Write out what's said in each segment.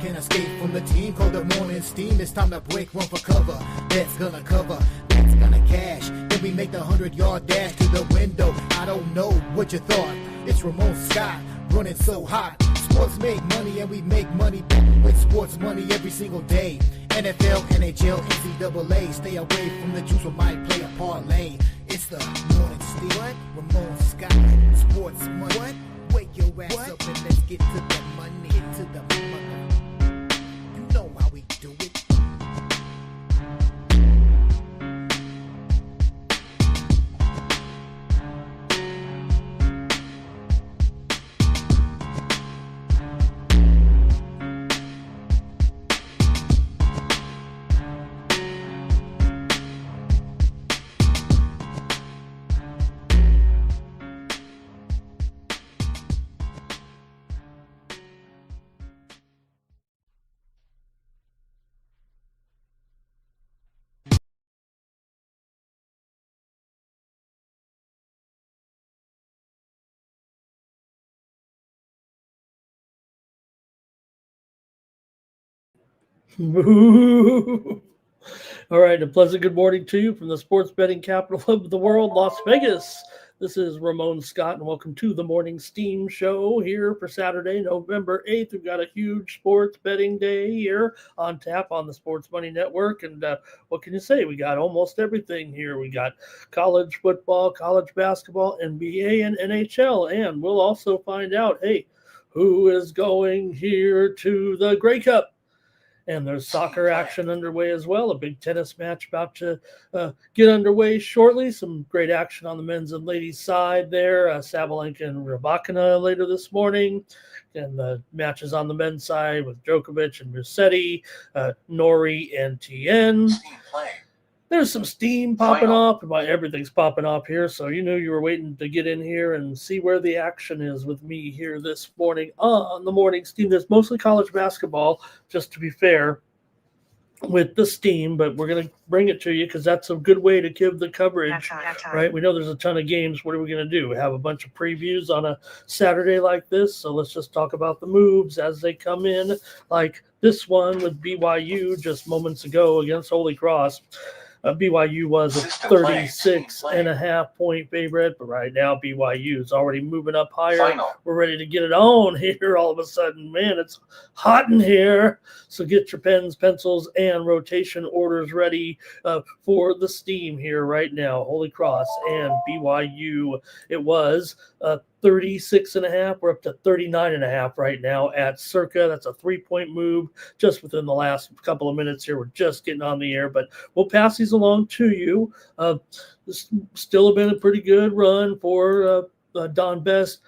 can't escape from the team called the morning steam. It's time to break, run for cover. Bet's gonna cover, bet's gonna cash. Then we make the 100-yard dash to the window. I don't know what you thought. It's Ramon Scott, running so hot. Sports make money and we make money with sports money every single day. NFL, NHL, NCAA. Stay away from the juice, we might play a parlay. It's the morning steam. What? Ramon Scott, sports money. What? Wake your ass up and let's get to the money. Get to the money. You know how we do it. All right, a pleasant good morning to you from the sports betting capital of the world, Las Vegas. This is Ramon Scott, and welcome to the Morning Steam Show here for Saturday, November 8th. We've got a huge sports betting day here on tap on the Sports Money Network, and what can you say? We got almost everything here. We got college football, college basketball, NBA, and NHL, and we'll also find out, hey, who is going here to the Grey Cup? And there's soccer action underway as well. A big tennis match about to get underway shortly. Some great action on the men's and ladies' side there. Sabalenka and Rybakina later this morning. And the matches on the men's side with Djokovic and Musetti, Nori and Tien. There's some steam popping off. Everything's popping off here. So you knew you were waiting to get in here and see where the action is with me here this morning on the Morning Steam. There's mostly college basketball, just to be fair, with the steam, but we're going to bring it to you because that's a good way to give the coverage, right? We know there's a ton of games. What are we going to do? We have a bunch of previews on a Saturday like this, so let's just talk about the moves as they come in, like this one with BYU just moments ago against Holy Cross. BYU was a 36.5 point favorite, but right now BYU is already moving up higher. We're ready to get it on here all of a sudden. Man, it's hot in here. So get your pens, pencils, and rotation orders ready for the steam here right now. Holy Cross and BYU. It was 36.5. We're up to 39.5 right now at Circa. That's a 3-point move just within the last couple of minutes here. We're just getting on the air, but we'll pass these along to you. This still been a pretty good run for Don Best.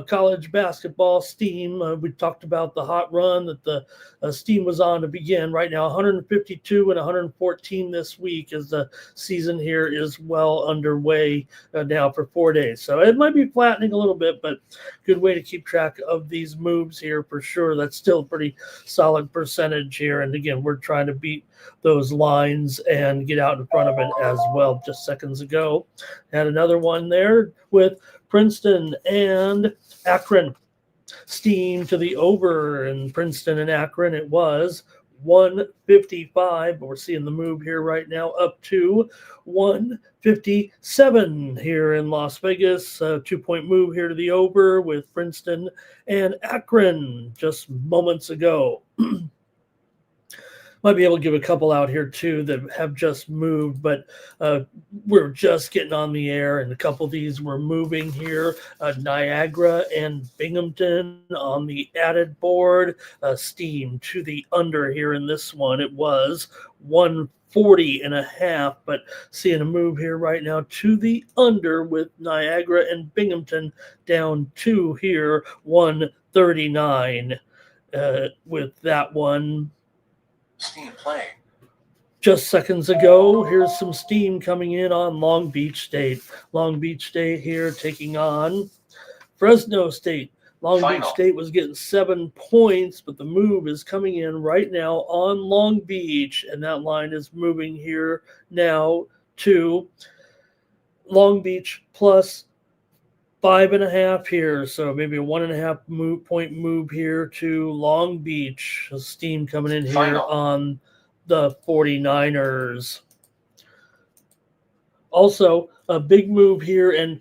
College basketball steam. We talked about the hot run that the steam was on to begin. Right now, 152 and 114 this week as the season here is well underway now for 4 days. So it might be flattening a little bit, but good way to keep track of these moves here for sure. That's still a pretty solid percentage here. And again, we're trying to beat those lines and get out in front of it as well. Just seconds ago, had another one there with Princeton and Akron. Steam to the over in Princeton and Akron. It was 155, but we're seeing the move here right now up to 157 here in Las Vegas. 2-point move here to the over with Princeton and Akron just moments ago. Might be able to give a couple out here too that have just moved, but we're just getting on the air, and a couple of these were moving here. Niagara and Binghamton on the added board. Steam to the under here in this one. It was 140.5, but seeing a move here right now to the under with Niagara and Binghamton down to here 139 with that one. Steam playing. Just seconds ago, here's some steam coming in on Long Beach State. Long Beach State here taking on Fresno State. Beach State was getting 7 points, but the move is coming in right now on Long Beach, and that line is moving here now to Long Beach plus 5.5 here, so maybe a 1.5 point move here to Long Beach. Steam coming in here Final. on the 49ers. Also, a big move here, and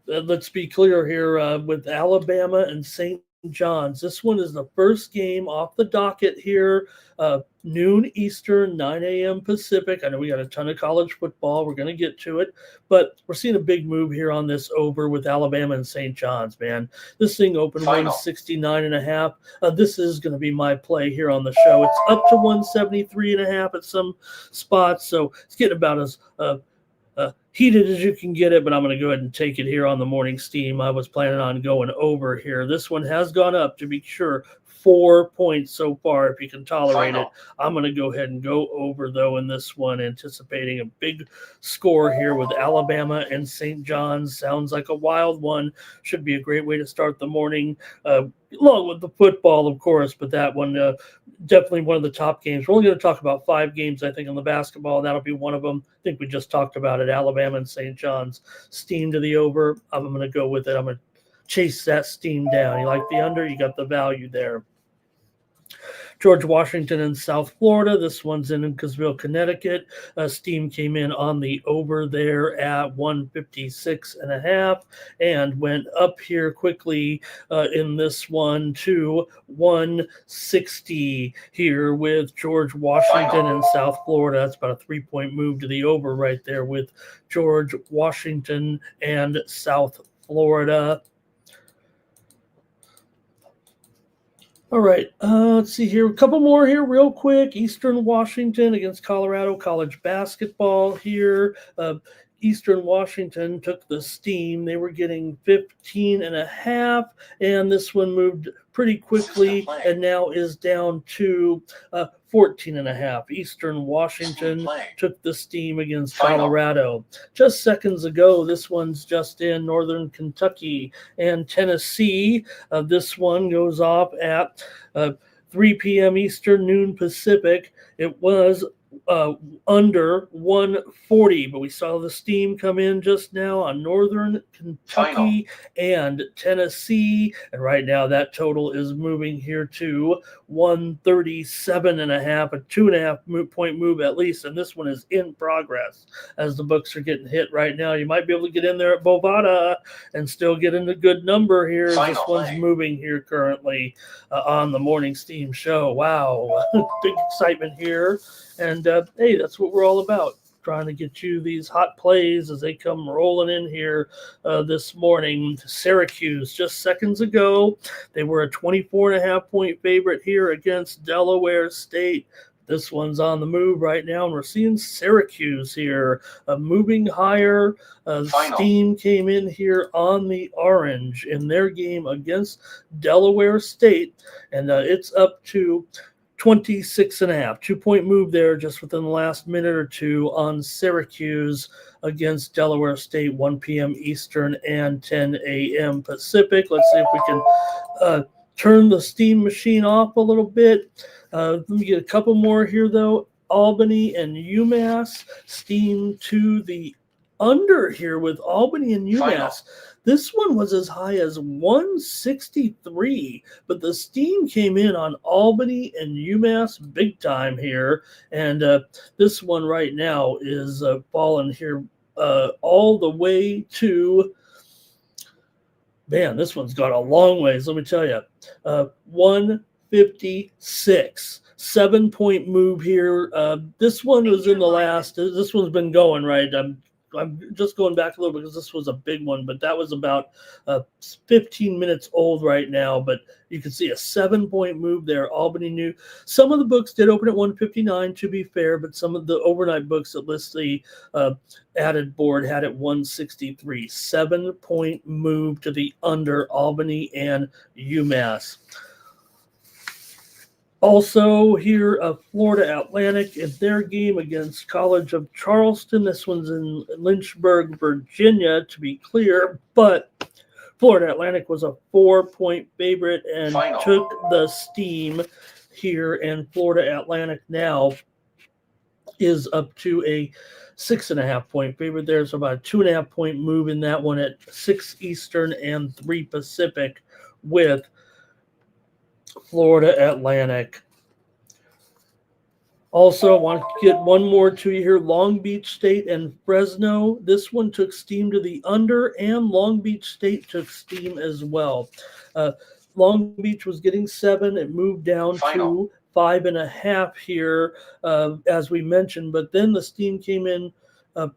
let's be clear here with Alabama and St. John's. This one is the first game off the docket here, noon Eastern, 9 a.m. Pacific. I know we got a ton of college football. We're going to get to it, but we're seeing a big move here on this over with Alabama and St. John's, man. This thing opened Final. 169.5. This is going to be my play here on the show. It's up to 173.5 at some spots, so it's getting about as heated as you can get it, but I'm going to go ahead and take it here on the morning steam. I was planning on going over here. This one has gone up, to be sure, 4 points so far, if you can tolerate it. I'm going to go ahead and go over, though, in this one, anticipating a big score here with Alabama and St. John's. Sounds like a wild one. Should be a great way to start the morning, along with the football, of course, but that one definitely one of the top games. We're only going to talk about 5 games, I think, on the basketball, and that'll be one of them. I think we just talked about it, Alabama and St. John's. Steam to the over. I'm going to go with it. I'm going to chase that steam down. You like the under? You got the value there. George Washington and South Florida. This one's in Uncasville, Connecticut. Steam came in on the over there at 156.5 and went up here quickly in this one to 160 here with George Washington and South Florida. That's about a 3-point move to the over right there with George Washington and South Florida. All right, let's see here. A couple more here real quick. Eastern Washington against Colorado college basketball here. Eastern Washington took the steam. They were getting 15.5, and this one moved pretty quickly and now is down to 14.5. Eastern Washington took the steam against Colorado. Just seconds ago, this one's just in Northern Kentucky and Tennessee. This one goes off at 3 p.m. Eastern, noon Pacific. It was under 140, but we saw the steam come in just now on Northern Kentucky and Tennessee, and right now that total is moving here to 137.5, a 2.5 point move at least, and this one is in progress as the books are getting hit right now. You might be able to get in there at Bovada and still get in a good number here. This one's moving here currently on the Morning Steam Show. Wow, big excitement here. And, hey, that's what we're all about, trying to get you these hot plays as they come rolling in here this morning. Syracuse, just seconds ago, they were a 24.5-point favorite here against Delaware State. This one's on the move right now, and we're seeing Syracuse here moving higher. Steam came in here on the orange in their game against Delaware State, and it's up to 26.5, 2-point move there just within the last minute or two on Syracuse against Delaware State, 1 p.m. Eastern and 10 a.m. Pacific. Let's see if we can turn the steam machine off a little bit. Let me get a couple more here, though. Albany and UMass, steam to the under here with Albany and UMass. This one was as high as 163, but the steam came in on Albany and UMass big time here, and this one right now is falling here all the way to, man, this one's got a long ways, let me tell you, 156. 7-point move here. This one was in the last, this one's been going, right? I'm just going back a little bit because this was a big one, but that was about 15 minutes old right now. But you can see a 7-point move there. Albany knew. Some of the books did open at 159, to be fair, but some of the overnight books that list the added board had it 163. 7-point move to the under Albany and UMass. Also here, Florida Atlantic in their game against College of Charleston. This one's in Lynchburg, Virginia, to be clear. But Florida Atlantic was a 4-point favorite and took the steam here. And Florida Atlantic now is up to a 6.5 point favorite there. So about a 2.5 point move in that one at 6 Eastern and 3 Pacific with Florida Atlantic. Also, I want to get one more to you here. Long Beach State and Fresno. This one took steam to the under, and Long Beach State took steam as well. Long Beach was getting 7. It moved down Final. to 5.5 here, as we mentioned. But then the steam came in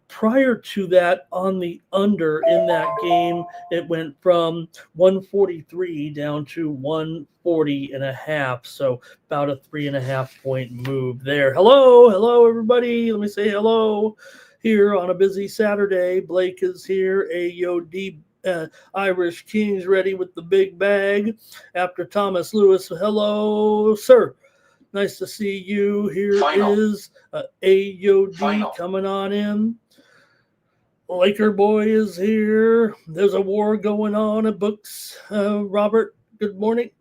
prior to that on the under in that game. It went from 143 down to 140.5. So about a 3.5 point move there. Hello, everybody. Let me say hello here on a busy Saturday. Blake is here. AOD Irish Kings ready with the big bag after Thomas Lewis. Hello, sir. Nice to see you. Here Final. is AOD Final. coming on in. Laker boy is here. There's a war going on at books. Robert, good morning.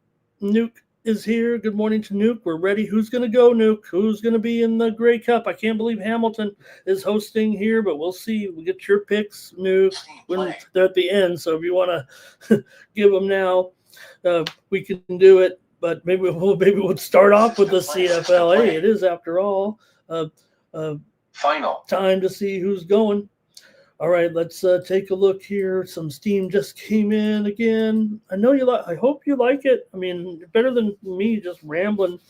Nuke is here. Good morning to Nuke. We're ready. Who's going to go, Nuke? Who's going to be in the Grey Cup? I can't believe Hamilton is hosting here, but we'll see. We'll get your picks, Nuke, when they're at the end. So if you want to give them now, we can do it. But maybe we'll start off with the CFL. Hey, it is, after all, Final. time to see who's going. All right, let's take a look here. Some steam just came in again. I know you like. I hope you like it. I mean, better than me just rambling.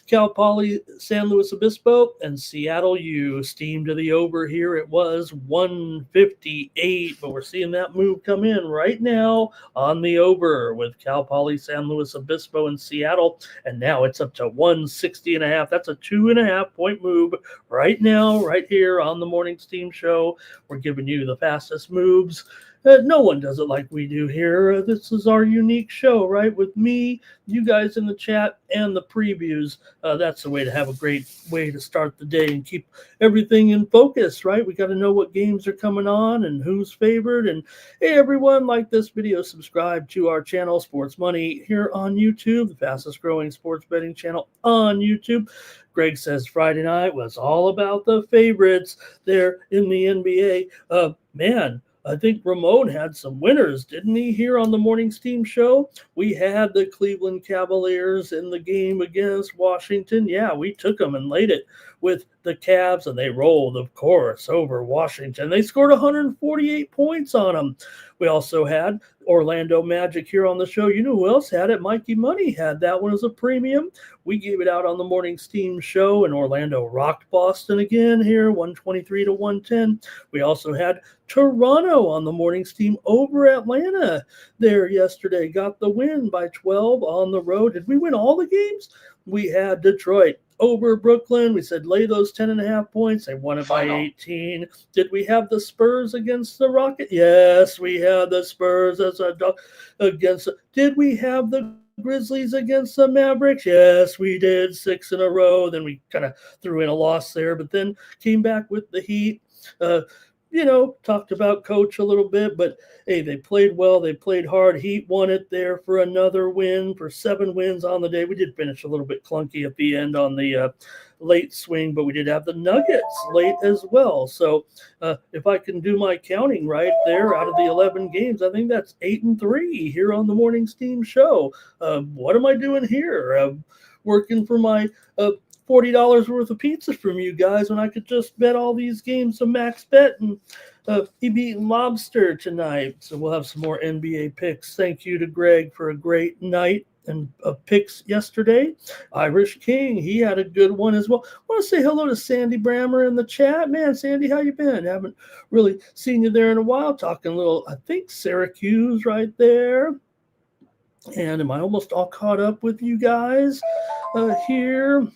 Cal Poly, San Luis Obispo, and Seattle U. Steam to the over here. It was 158, but we're seeing that move come in right now on the over with Cal Poly, San Luis Obispo, and Seattle. And now it's up to 160.5. That's a 2.5 point move right now, right here on the Morning Steam Show. We're giving you the fastest moves. No one does it like we do here. This is our unique show, right? With me, you guys in the chat, and the previews. That's the way to have a great way to start the day and keep everything in focus, right? We got to know what games are coming on and who's favored. And hey, everyone, like this video, subscribe to our channel, Sports Money, here on YouTube, the fastest growing sports betting channel on YouTube. Greg says Friday night was all about the favorites there in the NBA. Man, I think Ramon had some winners, didn't he, here on the Morning Steam Show? We had the Cleveland Cavaliers in the game against Washington. Yeah, we took them and laid it with the Cavs, and they rolled, of course, over Washington. They scored 148 points on them. We also had Orlando Magic here on the show. You know who else had it? Mikey Money had that one as a premium. We gave it out on the Morning Steam Show, and Orlando rocked Boston again here, 123 to 110. We also had Toronto on the Morning Steam over Atlanta there yesterday. Got the win by 12 on the road. Did we win all the games? We had Detroit over Brooklyn. We said lay those 10.5 points. They won it by 18. Did we have the Spurs against the Rockets? Yes, we had the Spurs against. Did we have the Grizzlies against the Mavericks? Yes, we did. 6 in a row. Then we kind of threw in a loss there, but then came back with the Heat. Talked about coach a little bit, but hey, they played well. They played hard. Heat won it there for another win, for 7 wins on the day. We did finish a little bit clunky at the end on the late swing, but we did have the Nuggets late as well. So if I can do my counting right there, out of the 11 games, I think that's 8-3 here on the Morning Steam Show. What am I doing here? Working for my $40 worth of pizza from you guys when I could just bet all these games to max bet and be eating lobster tonight. So we'll have some more NBA picks. Thank you to Greg for a great night and picks yesterday. Irish King, he had a good one as well. I want to say hello to Sandy Brammer in the chat. Man, Sandy, how you been? Haven't really seen you there in a while. Talking a little, I think, Syracuse right there. And am I almost all caught up with you guys here?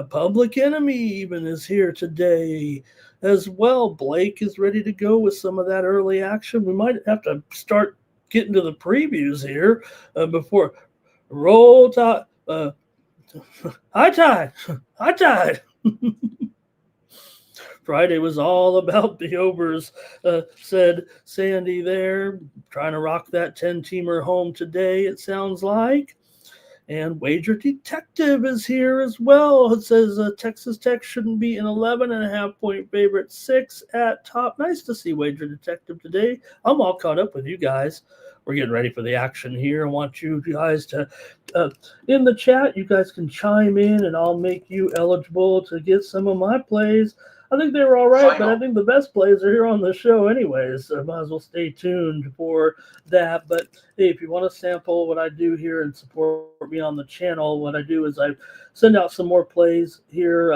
Public Enemy even is here today as well. Blake is ready to go with some of that early action. We might have to start getting to the previews here before roll tide. High tide. Friday was all about the overs, said Sandy there. Trying to rock that 10-teamer home today, it sounds like. And Wager Detective is here as well. It says Texas Tech shouldn't be an 11.5-point favorite, 6 at top. Nice to see Wager Detective today. I'm all caught up with you guys. We're getting ready for the action here. I want you guys to, in the chat, you guys can chime in and I'll make you eligible to get some of my plays. I think they were all right, but I think the best plays are here on the show anyways, so I might as well stay tuned for that. But hey, if you want to sample what I do here and support me on the channel, what I do is I send out some more plays here.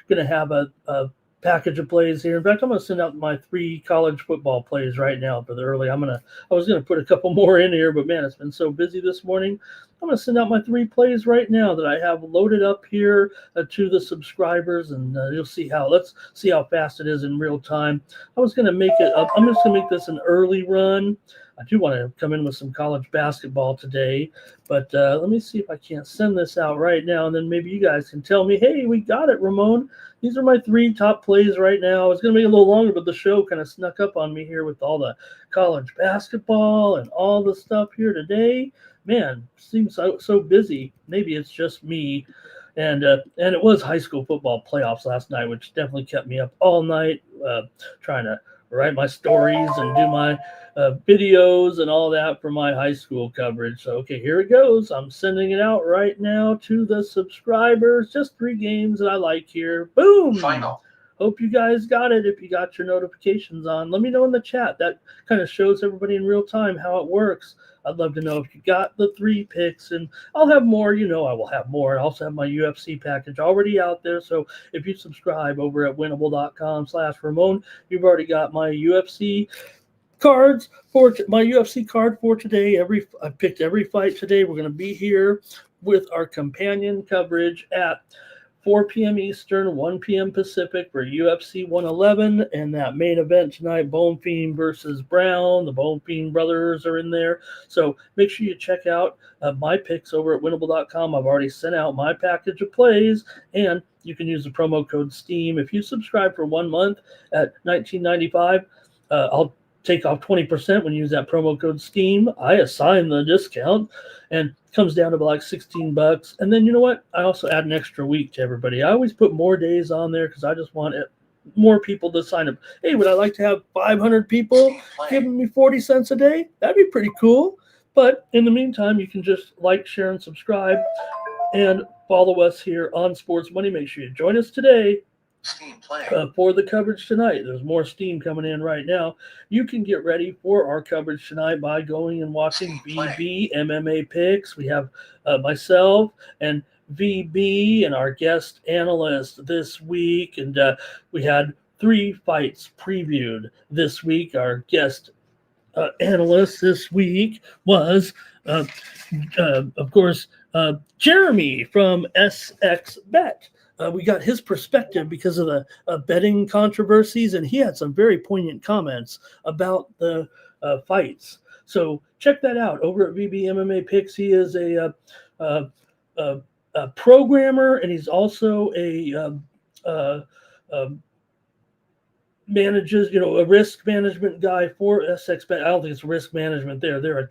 Going to have a package of plays here. In fact, I'm going to send out my 3 college football plays right now for the early. I was going to put a couple more in here, but man, it's been so busy this morning. I'm going to send out my 3 plays right now that I have loaded up here to the subscribers, and you'll see let's see how fast it is in real time. I was going to make it up. I'm just going to make this an early run. I do want to come in with some college basketball today, but let me see if I can't send this out right now, and then maybe you guys can tell me, hey, we got it, Ramon. These are my 3 top plays right now. It's going to be a little longer, but the show kind of snuck up on me here with all the college basketball and all the stuff here today. Man, seems so busy. Maybe it's just me. And it was high school football playoffs last night, which definitely kept me up all night trying to write my stories and do my videos and all that for my high school coverage. So, okay, here it goes. I'm sending it out right now to the subscribers. Just 3 games that I like here. Boom! Final. Hope you guys got it. If you got your notifications on, let me know in the chat. That kind of shows everybody in real time how it works. I'd love to know if you got the 3 picks, and I'll have more. I will have more. I also have my UFC package already out there. So if you subscribe over at winnable.com/Ramon, you've already got my UFC cards for my UFC card for today. I picked every fight today. We're going to be here with our companion coverage at 4 p.m. Eastern, 1 p.m. Pacific for UFC 111, and that main event tonight, Bone Fiend versus Brown. The Bone Fiend brothers are in there. So make sure you check out my picks over at winnable.com. I've already sent out my package of plays, and you can use the promo code STEAM. If you subscribe for 1 month at $19.95, I'll take off 20% when you use that promo code STEAM. I assign the discount, and it comes down to about like $16. And then you know what? I also add an extra week to everybody. I always put more days on there because I just want more people to sign up. Hey, would I like to have 500 people giving me 40 cents a day? That'd be pretty cool. But in the meantime, you can just like, share, and subscribe, and follow us here on Sports Money. Make sure you join us today for the coverage tonight. There's more steam coming in right now. You can get ready for our coverage tonight by going and watching VB MMA Picks. We have myself and VB and our guest analyst this week, and we had 3 fights previewed this week. Our guest analyst this week was, of course, Jeremy from SX Bet. We got his perspective because of the betting controversies, and he had some very poignant comments about the fights. So check that out over at VB MMA Picks. He is a programmer, and he's also manages, a risk management guy for SX Bet. I don't think it's risk management there. They're a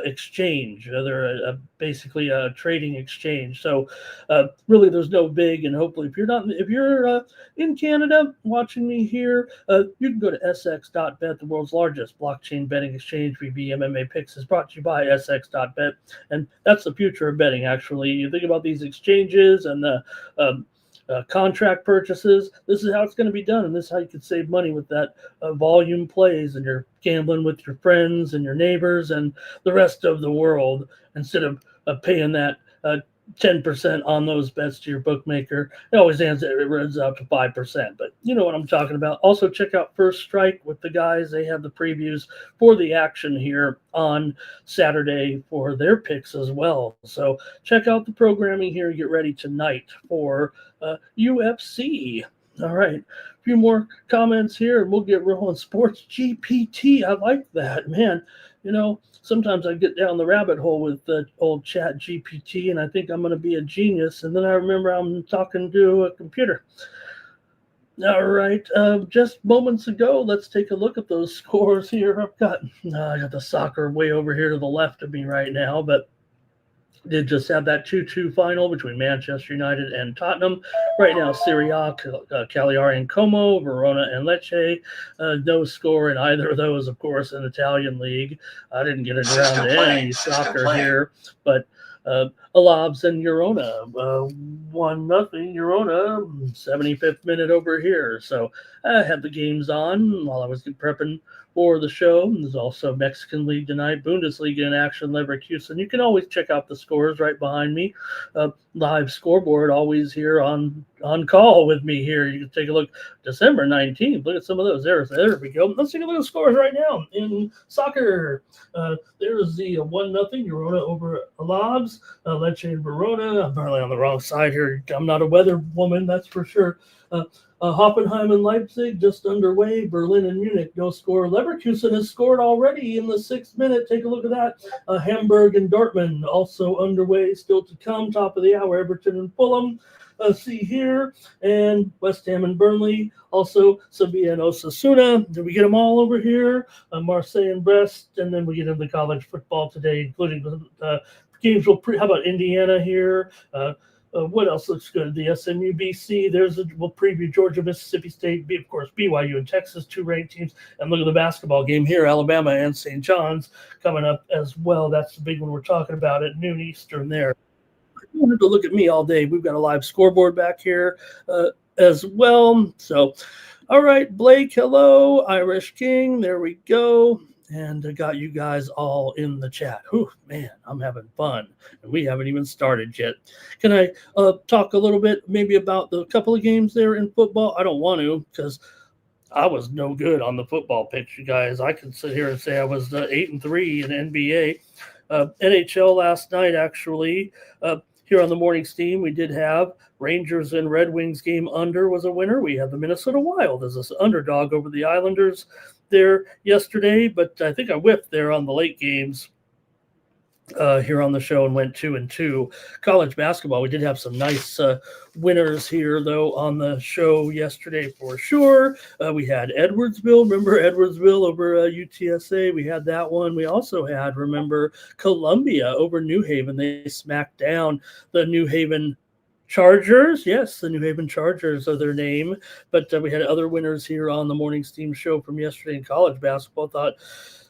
exchange. They're basically a trading exchange. So really, there's no big. And hopefully, if you're in Canada watching me here, you can go to sx.bet, the world's largest blockchain betting exchange. VB MMA Picks is brought to you by sx.bet, and that's the future of betting. Actually, you think about these exchanges and the contract purchases. This is how it's going to be done, and this is how you can save money with that volume plays, and you're gambling with your friends and your neighbors and the rest of the world instead of paying that 10% on those bets to your bookmaker. It always runs out to 5%, but you know what I'm talking about. Also, check out First Strike with the guys. They have the previews for the action here on Saturday for their picks as well. So check out the programming here and get ready tonight for UFC. All right, a few more comments here, and we'll get rolling. Sports GPT, I like that, man. Sometimes I get down the rabbit hole with the old Chat GPT, and I think I'm going to be a genius, and then I remember I'm talking to a computer. All right, just moments ago, let's take a look at those scores here. I got the soccer way over here to the left of me right now, but Did just have that 2-2 final between Manchester United and Tottenham. Right now, Serie A, Cagliari and Como, Verona and Lecce. No score in either of those, of course, in Italian league. I didn't get it around to any soccer here, but Alabs and Girona, 1-0 Girona, 75th minute over here. So I had the games on while I was prepping for the show. There's also Mexican League tonight, Bundesliga in action, Leverkusen. You can always check out the scores right behind me. Live scoreboard always here on call with me here. You can take a look. December 19th. Look at some of those. There we go. Let's take a look at the scores right now in soccer. There's the 1-0 Girona over Alabs. Lecce and Verona. I'm probably on the wrong side here. I'm not a weather woman, that's for sure. Hoffenheim and Leipzig just underway. Berlin and Munich, no score. Leverkusen has scored already in the 6th minute. Take a look at that. Hamburg and Dortmund also underway. Still to come. Top of the hour. Everton and Fulham. See here. And West Ham and Burnley. Also Sevilla and Osasuna. Did we get them all over here? Marseille and Brest. And then we get into college football today, including the games. How about Indiana here? What else looks good? The SMU BC. We'll preview Georgia, Mississippi State, of course, BYU and Texas, 2 ranked teams. And look at the basketball game here, Alabama and St. John's coming up as well. That's the big one we're talking about at noon Eastern there. You don't have to look at me all day. We've got a live scoreboard back here as well. So, all right, Blake, hello. Irish King, there we go. And I got you guys all in the chat. Whew, man, I'm having fun. And we haven't even started yet. Can I talk a little bit maybe about the couple of games there in football? I don't want to because I was no good on the football pitch, you guys. I can sit here and say I was 8-3 in NBA. NHL last night, actually. Here on the Morning Steam, we did have Rangers and Red Wings game under was a winner. We had the Minnesota Wild as an underdog over the Islanders there yesterday, but I think I whiffed there on the late games here on the show and went 2-2. College basketball, we did have some nice winners here, though, on the show yesterday for sure. We had Edwardsville. Remember Edwardsville over UTSA? We had that one. We also had, remember, Columbia over New Haven. They smacked down the New Haven Chargers. Yes, the New Haven Chargers are their name. But we had other winners here on the Morning Steam show from yesterday in college basketball.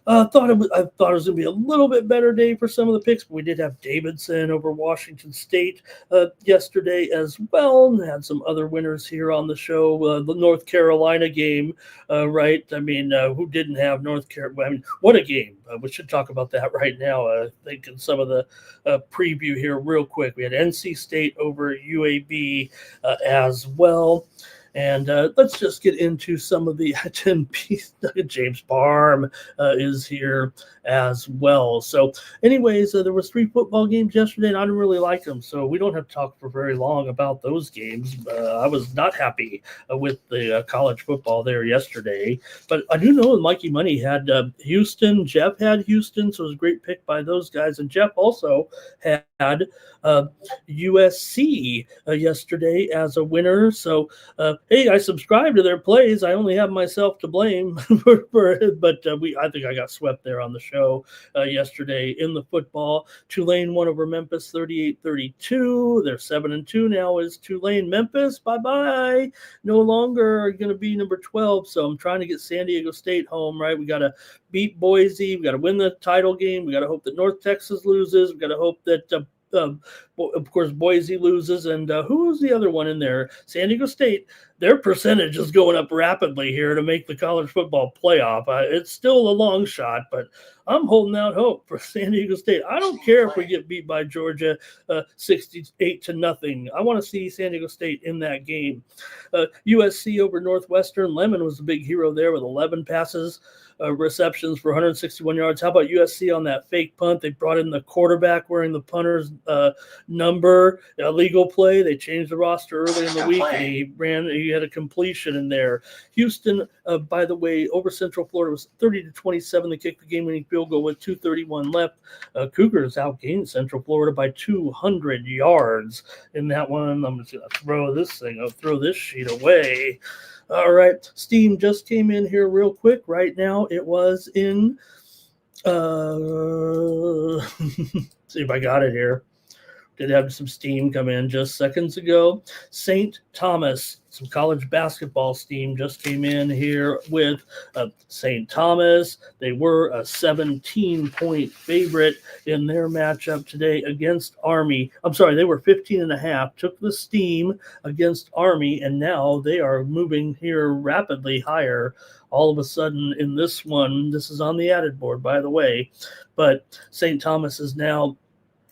I thought it was going to be a little bit better day for some of the picks, but we did have Davidson over Washington State yesterday as well. And had some other winners here on the show. The North Carolina game, right? I mean, who didn't have North Carolina? I mean, what a game. We should talk about that right now. I think in some of the preview here real quick. We had NC State over UAB as well. And let's just get into some of the James Parham is here as well. So anyways, there was 3 football games yesterday, and I didn't really like them. So we don't have to talk for very long about those games. I was not happy with the college football there yesterday. But I do know Mikey Money had Houston. Jeff had Houston, so it was a great pick by those guys. And Jeff also had USC yesterday as a winner. So, hey, I subscribed to their plays. I only have myself to blame for it, but I think I got swept there on the show yesterday in the football. Tulane won over Memphis 38-32. They're 7-2 now. Is Tulane. Memphis, bye-bye. No longer going to be number 12. So I'm trying to get San Diego State home, right? We got to beat Boise. We got to win the title game. We got to hope that North Texas loses. We got to hope that of course, Boise loses, and who's the other one in there? San Diego State. Their percentage is going up rapidly here to make the college football playoff. It's still a long shot, but I'm holding out hope for San Diego State. I don't care if we get beat by Georgia 68-0. I want to see San Diego State in that game. USC over Northwestern. Lemon was the big hero there with 11 passes. Receptions for 161 yards. How about USC on that fake punt? They brought in the quarterback wearing the punter's number, illegal play. They changed the roster early in the week, and he had a completion in there. Houston, by the way, over Central Florida was 30-27. They kicked the game-winning field goal with 2:31 left. Cougars outgained Central Florida by 200 yards in that one. I'm just going to throw this thing. I'll throw this sheet away. All right, Steam just came in here real quick. Right now, it was in. See if I got it here. did have some steam come in just seconds ago. St. Thomas, some college basketball steam just came in here with St. Thomas. They were a 17-point favorite in their matchup today against Army. I'm sorry, they were 15.5, took the steam against Army, and now they are moving here rapidly higher. All of a sudden in this one, this is on the added board, by the way, but St. Thomas is now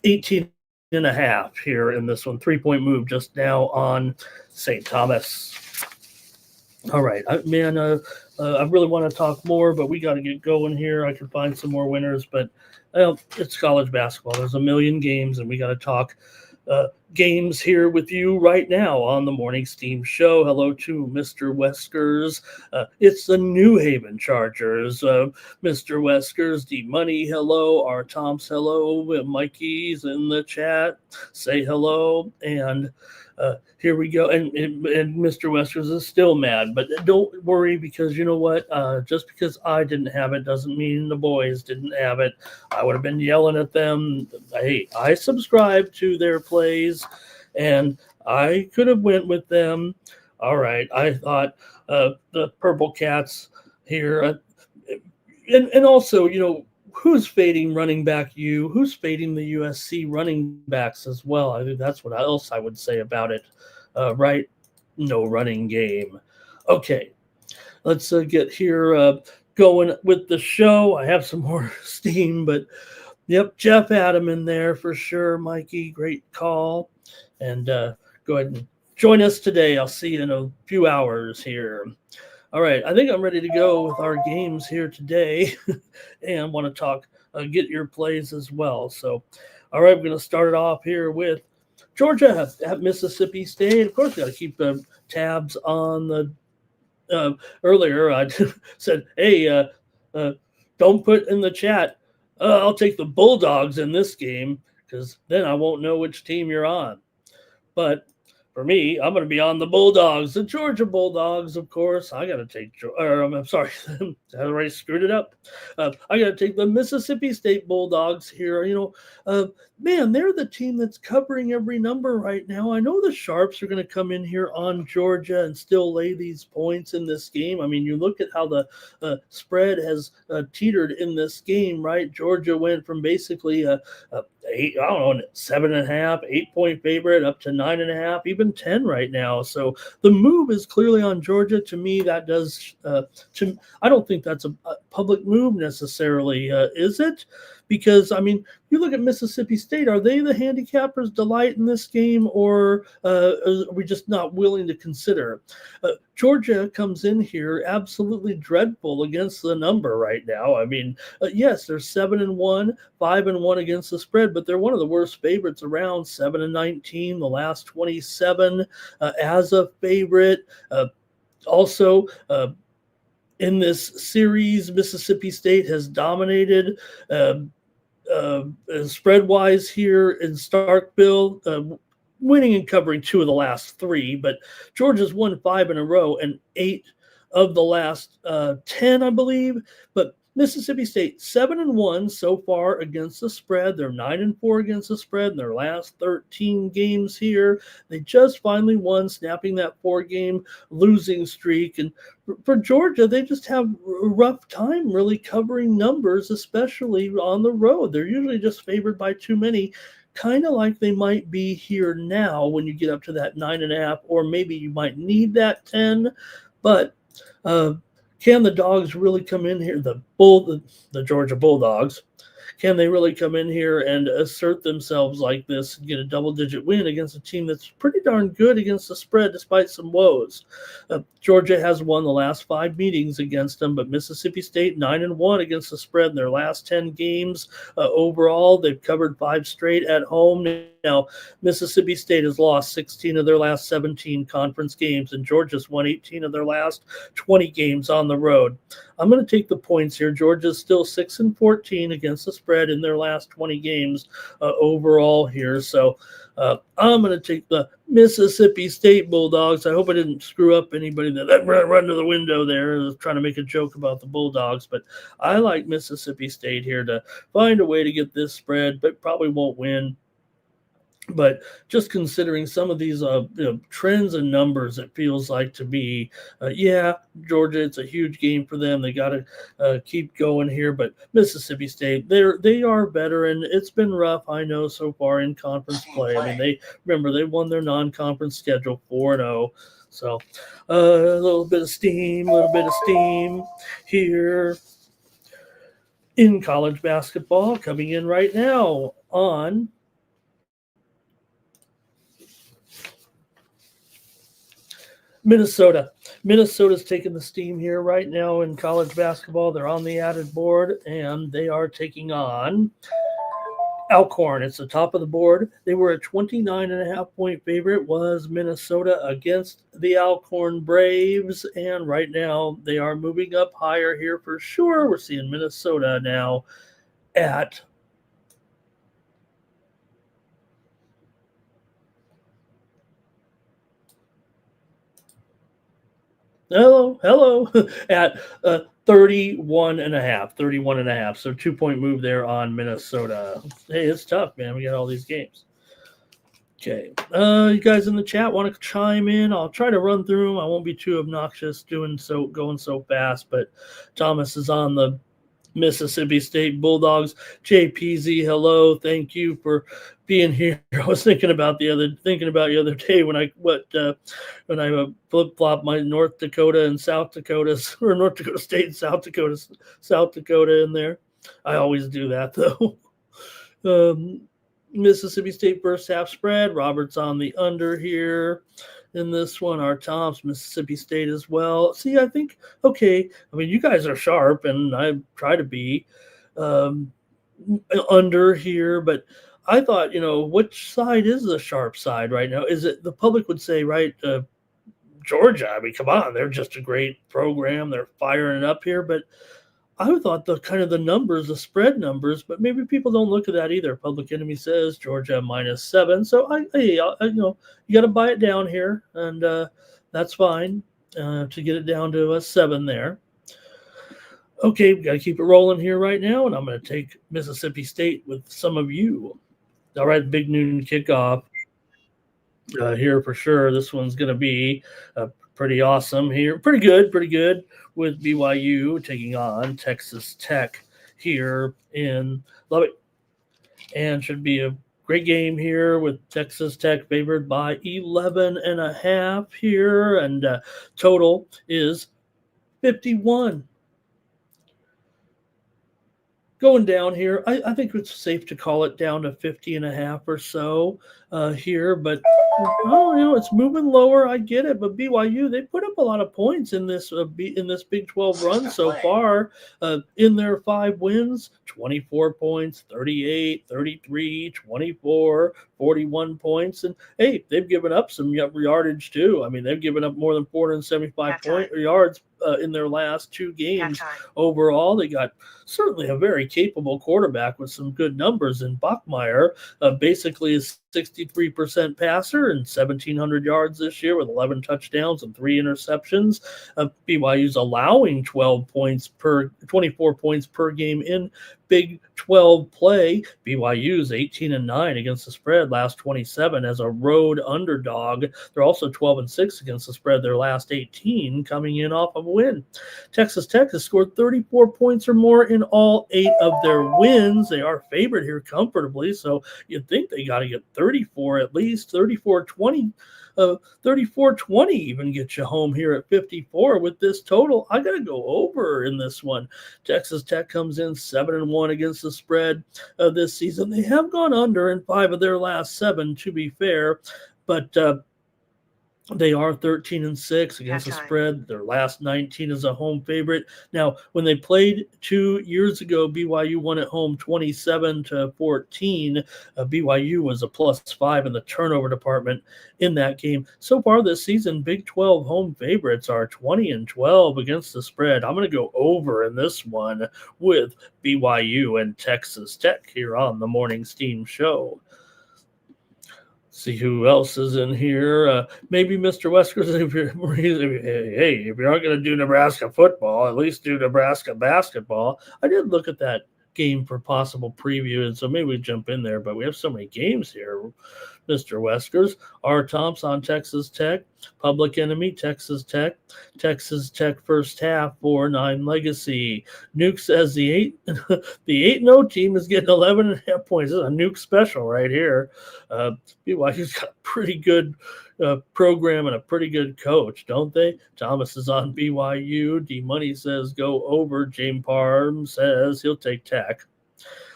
18.5 here in this one. 3-point move just now on St. Thomas. All right, I really want to talk more, but we got to get going here. I can find some more winners, but it's college basketball. There's a million games, and we got to talk games here with you right now on the Morning Steam Show. Hello to Mr. Weskers. It's the New Haven Chargers. Mr. Weskers, D-Money, hello. R. Tom's, hello. Mikey's in the chat. Say hello. And here we go. And Mr. Weskers is still mad, but don't worry, because you know what? Just because I didn't have it doesn't mean the boys didn't have it. I would have been yelling at them. Hey, I subscribed to their plays, and I could have went with them. All right. I thought the Purple Cats here. And also, who's fading running back U? Who's fading the USC running backs as well? I think that's what else I would say about it. Right? No running game. Okay. Let's get here going with the show. I have some more steam, but yep, Jeff Adam in there for sure. Mikey, great call. And go ahead and join us today. I'll see you in a few hours here. All right, I think I'm ready to go with our games here today and want to talk, get your plays as well. So, all right, we're going to start it off here with Georgia at Mississippi State. Of course, got to keep tabs on the earlier. I said, hey, don't put in the chat, I'll take the Bulldogs in this game, because then I won't know which team you're on. But for me, I'm going to be on the Bulldogs, the Georgia Bulldogs, of course. I got to take, I'm sorry, I already screwed it up. I got to take the Mississippi State Bulldogs here. Man, they're the team that's covering every number right now. I know the Sharps are going to come in here on Georgia and still lay these points in this game. I mean, you look at how the spread has teetered in this game, right? Georgia went from basically 7.5, 8-point favorite up to 9.5, even 10 right now. So the move is clearly on Georgia. To me, that does. I don't think that's a public move necessarily, is it? Because, I mean, you look at Mississippi State, are they the handicappers' delight in this game, or are we just not willing to consider? Georgia comes in here absolutely dreadful against the number right now. I mean, yes, they're 7-1, 5-1 against the spread, but they're one of the worst favorites around, 7-19, the last 27 as a favorite. Also, in this series, Mississippi State has dominated spread-wise here in Starkville, winning and covering 2 of the last 3. But Georgia's won 5 in a row and 8 of the last 10, I believe. But Mississippi State 7-1 so far against the spread. They're 9-4 against the spread in their last 13 games here. They just finally won, snapping that 4-game losing streak. And for Georgia, they just have a rough time really covering numbers, especially on the road. They're usually just favored by too many, kind of like they might be here now when you get up to that 9.5, or maybe you might need that 10. But can the dogs really come in here, the Georgia Bulldogs, can they really come in here and assert themselves like this and get a double-digit win against a team that's pretty darn good against the spread despite some woes? Georgia has won the last 5 meetings against them, but Mississippi State 9-1 against the spread in their last 10 games. Overall, they've covered 5 straight at home. Now, Mississippi State has lost 16 of their last 17 conference games, and Georgia's won 18 of their last 20 games on the road. I'm going to take the points here. Georgia's still 6-14 against the spread in their last 20 games overall here. So I'm going to take the Mississippi State Bulldogs. I hope I didn't screw up anybody that run to the window there. I was trying to make a joke about the Bulldogs, but I like Mississippi State here to find a way to get this spread, but probably won't win. But just considering some of these trends and numbers, it feels like to be, Georgia, it's a huge game for them. They got to keep going here. But Mississippi State, they are better, and it's been rough, I know, so far in conference play. I mean, they won their non-conference schedule 4-0. So a little bit of steam here in college basketball coming in right now on Minnesota. Minnesota's taking the steam here right now in college basketball. They're on the added board, and they are taking on Alcorn. It's the top of the board. They were a 29.5-point favorite, was Minnesota, against the Alcorn Braves, and right now they are moving up higher here for sure. We're seeing Minnesota now at hello at 31.5. So 2-point move there on Minnesota. Hey, it's tough, man. We got all these games. Okay. You guys in the chat want to chime in? I'll try to run through them. I won't be too obnoxious going so fast, but Thomas is on the Mississippi State Bulldogs. JPZ, hello. Thank you for being here. I was thinking about you the other day when I flip-flop my North Dakota and South Dakotas, or North Dakota State and South Dakota in there. I always do that though. Mississippi State first half spread. Robert's on the under here in this one. Our Tom's Mississippi State as well. See, I think, okay, I mean, you guys are sharp, and I try to be under here, but I thought, which side is the sharp side right now? Is it, the public would say, right, Georgia? I mean, come on, they're just a great program. They're firing it up here, but I thought the numbers, the spread numbers, but maybe people don't look at that either. Public Enemy says Georgia -7. So you got to buy it down here, and that's fine to get it down to a 7 there. Okay, we got to keep it rolling here right now, and I'm going to take Mississippi State with some of you. All right, big noon kickoff here for sure. This one's going to be pretty awesome here. Pretty good with BYU taking on Texas Tech here in Lubbock. And should be a great game here with Texas Tech favored by 11.5 here. And total is 51. Going down here, I think it's safe to call it down to 50.5 or so here, but it's moving lower. I get it, but BYU, they put up a lot of points in this Big 12 run so far. In their 5 wins, 24 points, 38, 33, 24, 41 points, and hey, they've given up some yardage too. I mean, they've given up more than 475 yards in their last 2 games overall. They got certainly a very capable quarterback with some good numbers in Bachmeier. Basically is 63% passer and 1,700 yards this year with 11 touchdowns and 3 interceptions. BYU's allowing 24 points per game in Big 12 play. BYU's 18-9 against the spread last 27 as a road underdog. They're also 12-6 against the spread their last 18, coming in off of a win. Texas Tech has scored 34 points or more in all 8 of their wins. They are favored here comfortably, so you'd think they got to get 34 at least. 34-20 even gets you home here at 54 with this total. I got to go over in this one. Texas Tech comes in 7-1 against the spread this season. They have gone under in 5 of their last 7, to be fair, but they are 13-6 against the spread. Their last 19 is a home favorite. Now, when they played 2 years ago, BYU won at home 27-14. BYU was a +5 in the turnover department in that game. So far this season, Big 12 home favorites are 20-12 against the spread. I'm going to go over in this one with BYU and Texas Tech here on the Morning Steam Show. See who else is in here. Maybe Mr. Wesker, if you aren't going to do Nebraska football, at least do Nebraska basketball. I did look at that game for possible preview, and so maybe we jump in there. But we have so many games here, Mr. Weskers. R. Thompson, Texas Tech. Public Enemy, Texas Tech. Texas Tech first half for 9 Legacy. Nuke says the 8-0 team is getting 11.5 points. This is a Nuke special right here. BYU's got a pretty good program and a pretty good coach, don't they? Thomas is on BYU. D Money says go over. James Parm says he'll take Tech.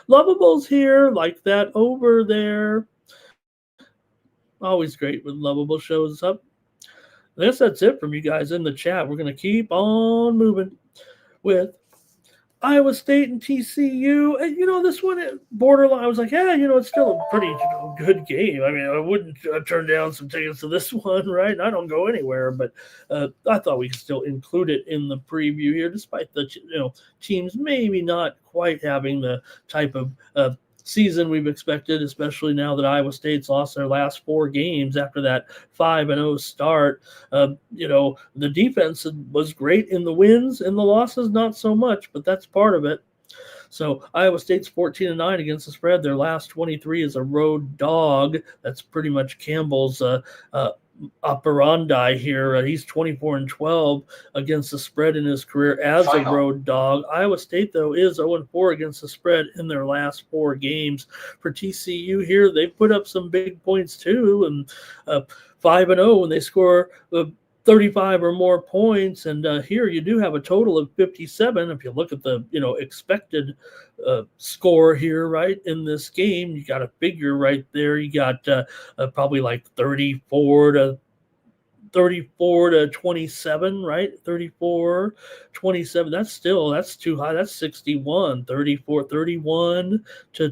Lovable's here, like that over there. Always great when Lovable shows up. I guess that's it from you guys in the chat. We're going to keep on moving with Iowa State and TCU. And, this one, borderline, I was like, it's still a pretty good game. I mean, I wouldn't turn down some tickets to this one, right? I don't go anywhere, but I thought we could still include it in the preview here, despite the, teams maybe not quite having the type of season we've expected, especially now that Iowa State's lost their last 4 games after that 5-0 start. The defense was great in the wins, and the losses not so much, but that's part of it. So Iowa State's 14-9 against the spread. Their last 23 is a road dog. That's pretty much Campbell's operandi here. He's 24-12 against the spread in his career as a road dog. Iowa State, though, is 0-4 against the spread in their last 4 games. For TCU here, they put up some big points too, and 5-0 when they score 35 or more points. And here you do have a total of 57. If you look at the expected score here, right, in this game, you got a figure right there. You got probably like 34 to 27, right? 34-27. That's too high. That's 61. 31 to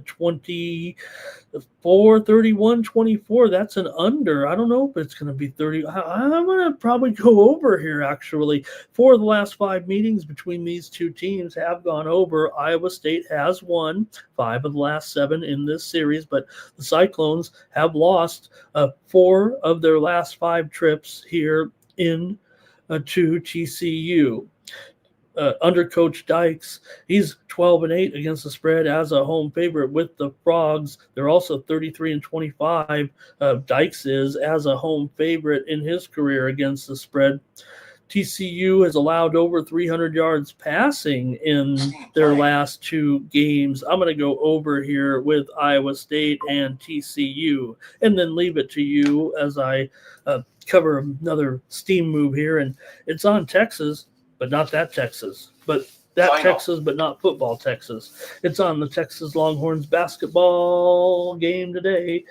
24. That's an under. I don't know if it's going to be 30. I'm going to probably go over here, actually. 4 of the last 5 meetings between these two teams have gone over. Iowa State has won 5 of the last 7 in this series, but the Cyclones have lost 4 of their last 5 trips here in to TCU. Under Coach Dykes, he's 12-8 against the spread as a home favorite with the Frogs. They're also 33-25. Dykes is as a home favorite in his career against the spread. TCU has allowed over 300 yards passing in their last 2 games. I'm going to go over here with Iowa State and TCU, and then leave it to you as I cover another steam move here. And it's on Texas, but not that Texas. But that Texas, but not football Texas. It's on the Texas Longhorns basketball game today.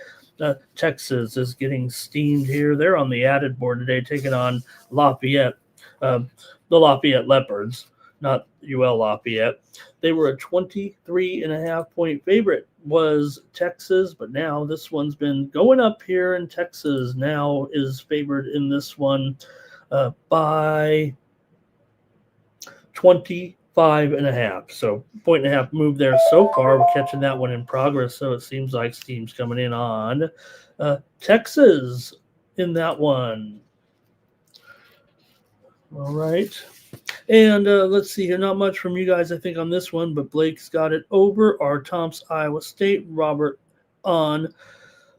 Texas is getting steamed here. They're on the added board today, taking on Lafayette. The Lafayette Leopards, not UL Lafayette. They were a 23.5 point favorite, was Texas, but now this one's been going up here, and Texas now is favored in this one by 25.5. So 1.5 move there so far. We're catching that one in progress, so it seems like steam's coming in on Texas in that one. All right. And let's see here. Not much from you guys, I think, on this one, but Blake's got it over. R. Tom's Iowa State. Robert on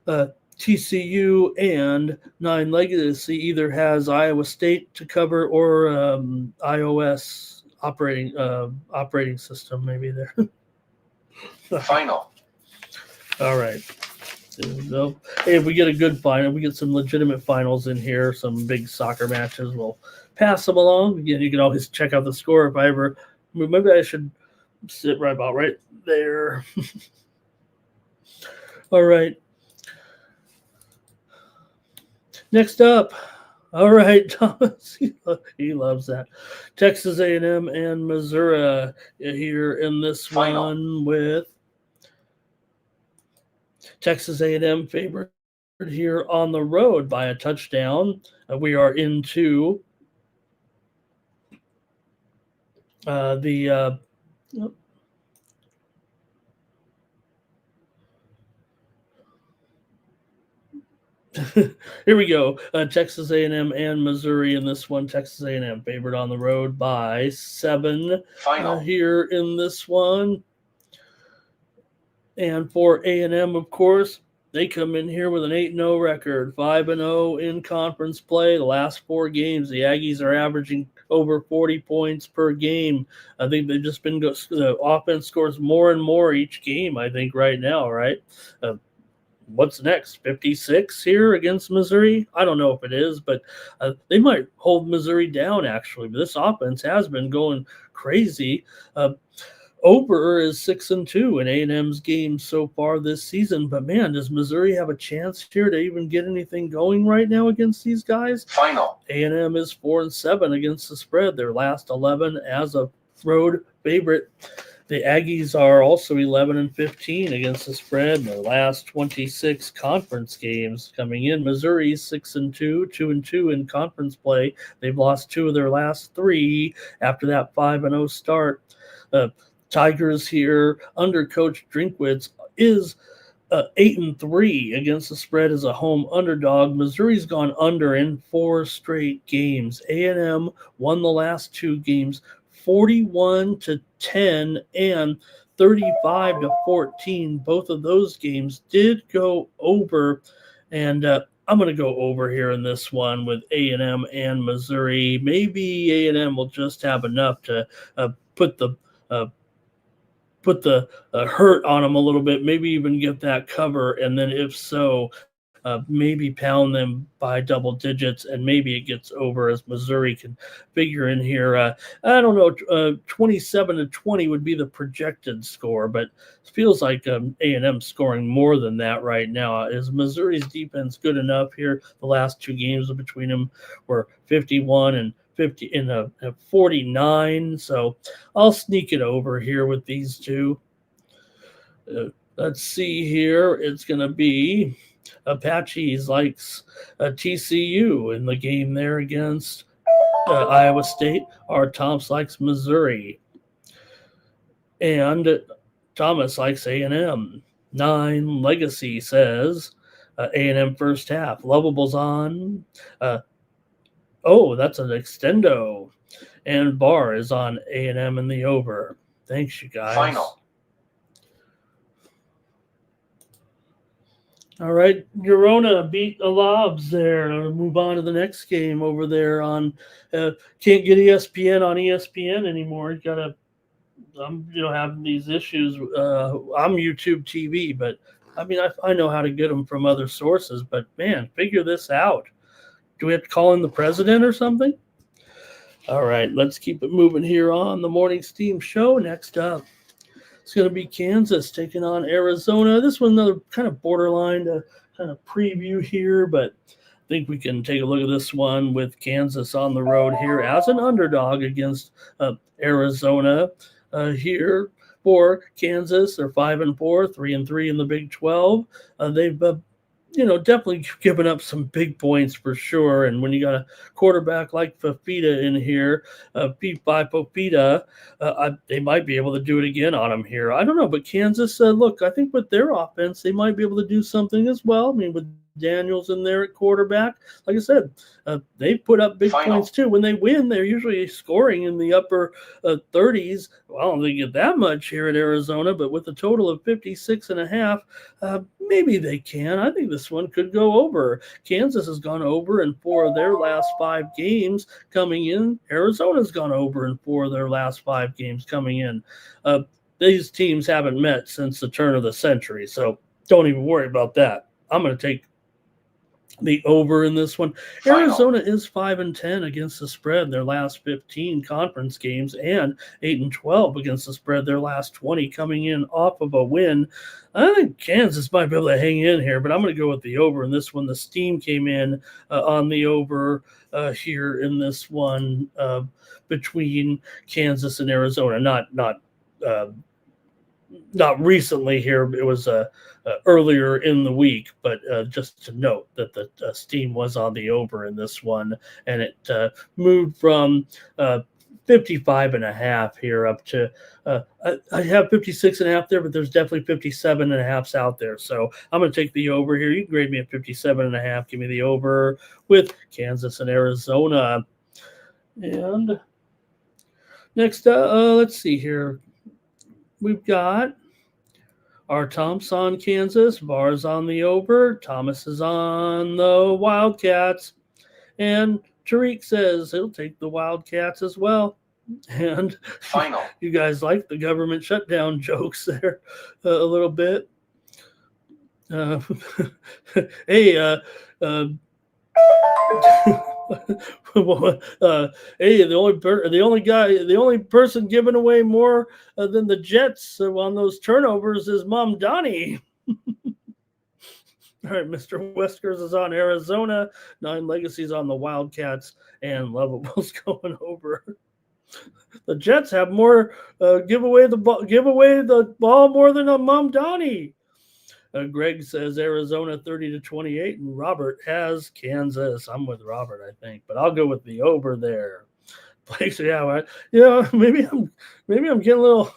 TCU, and 9 Legacy either has Iowa State to cover or iOS operating system maybe there. Final. All right. So, hey, if we get a good final, we get some legitimate finals in here, some big soccer matches, we'll pass them along. Again, you can always check out the score if I ever. Maybe I should sit right about right there. All right. Next up. All right, Thomas. He loves that. Texas A&M and Missouri here in this one with Texas A&M favored here on the road by a touchdown. We are into the here we go. Texas A&M and Missouri in this one. Texas A&M favored on the road by 7 here in this one. And for A&M, of course, they come in here with an 8-0 record, 5-0 in conference play. The last 4 games, the Aggies are averaging over 40 points per game. I think they've just been the offense scores more and more each game, I think, right now, right? What's next? 56 here against Missouri? I don't know if it is, but they might hold Missouri down, actually. But this offense has been going crazy. Ober is 6-2 in A&M's games so far this season. But, man, does Missouri have a chance here to even get anything going right now against these guys? Final. A&M is 4-7 against the spread. Their last 11 as a road favorite. The Aggies are also 11-15 against the spread in their last 26 conference games coming in. Missouri's 6-2, 2-2 in conference play. They've lost 2 of their last 3 after that 5-0 start. Tigers here under Coach Drinkwitz is 8-3 against the spread as a home underdog. Missouri's gone under in 4 straight games. A&M won the last 2 games 41-10 and 35-14. Both of those games did go over, and I'm going to go over here in this one with A&M and Missouri. Maybe A&M will just have enough to put the hurt on them a little bit, maybe even get that cover, and then if so, maybe pound them by double digits, and maybe it gets over as Missouri can figure in here. I don't know, 27-20 would be the projected score, but it feels like A&M scoring more than that right now. Is Missouri's defense good enough here? The last 2 games between them were 51 and 49, so I'll sneak it over here with these 2. Let's see here. It's going to be Apaches likes TCU in the game there against Iowa State. Our Thomas likes Missouri. And Thomas likes A&M. 9 Legacy says A&M first half. Lovable's on. That's an extendo. And Barr is on A&M in the over. Thanks, you guys. Final. All right, Girona beat the Lobs there. I'll move on to the next game over there on can't get ESPN on ESPN anymore. You gotta having these issues. I'm YouTube TV, but I mean I know how to get them from other sources, but man, figure this out. Do we have to call in the president or something? All right, let's keep it moving here on the Morning Steam Show. Next up, it's going to be Kansas taking on Arizona. This one another kind of borderline to kind of preview here, but I think we can take a look at this one with Kansas on the road here as an underdog against Arizona here for Kansas. They're 5-4, 3-3 in the Big 12. They've definitely given up some big points for sure. And when you got a quarterback like Fafita in here, Fafita, they might be able to do it again on him here. I don't know, but Kansas, look, I think with their offense, they might be able to do something as well. I mean, with Daniels in there at quarterback, like I said, they put up big points too. When they win, they're usually scoring in the upper 30s. Well, I don't think they get that much here at Arizona, but with a total of 56.5, maybe they can. I think this one could go over. Kansas has gone over in 4 of their last 5 games coming in. Arizona's gone over in 4 of their last 5 games coming in. These teams haven't met since the turn of the century, so don't even worry about that. I'm going to take the over in this one. Arizona is 5-10 against the spread in their last 15 conference games and 8-12 against the spread their last 20 coming in off of a win. I think Kansas might be able to hang in here, but I'm going to go with the over in this one. The steam came in on the over here in this one between Kansas and Arizona. Not recently here. It was earlier in the week, but just to note that the steam was on the over in this one, and it moved from 55.5 here up to I have 56.5 there, but there's definitely 57.5s out there. So I'm going to take the over here. You can grade me at 57.5. Give me the over with Kansas and Arizona. And next, let's see here. We've got Our Tom's on Kansas, Bar's on the over, Thomas is on the Wildcats, and Tariq says he'll take the Wildcats as well. And Final. You guys like the government shutdown jokes there a little bit. Hey, hey, the only person giving away more than the Jets on those turnovers is Mom Donnie. All right, Mr. Weskers is on Arizona, 9 Legacies on the Wildcats, and Lovable's going over. The Jets have more give away the ball more than a Mom Donnie. Greg says Arizona 30-28, and Robert has Kansas. I'm with Robert, I think, but I'll go with the over there. Blake, maybe I'm getting a little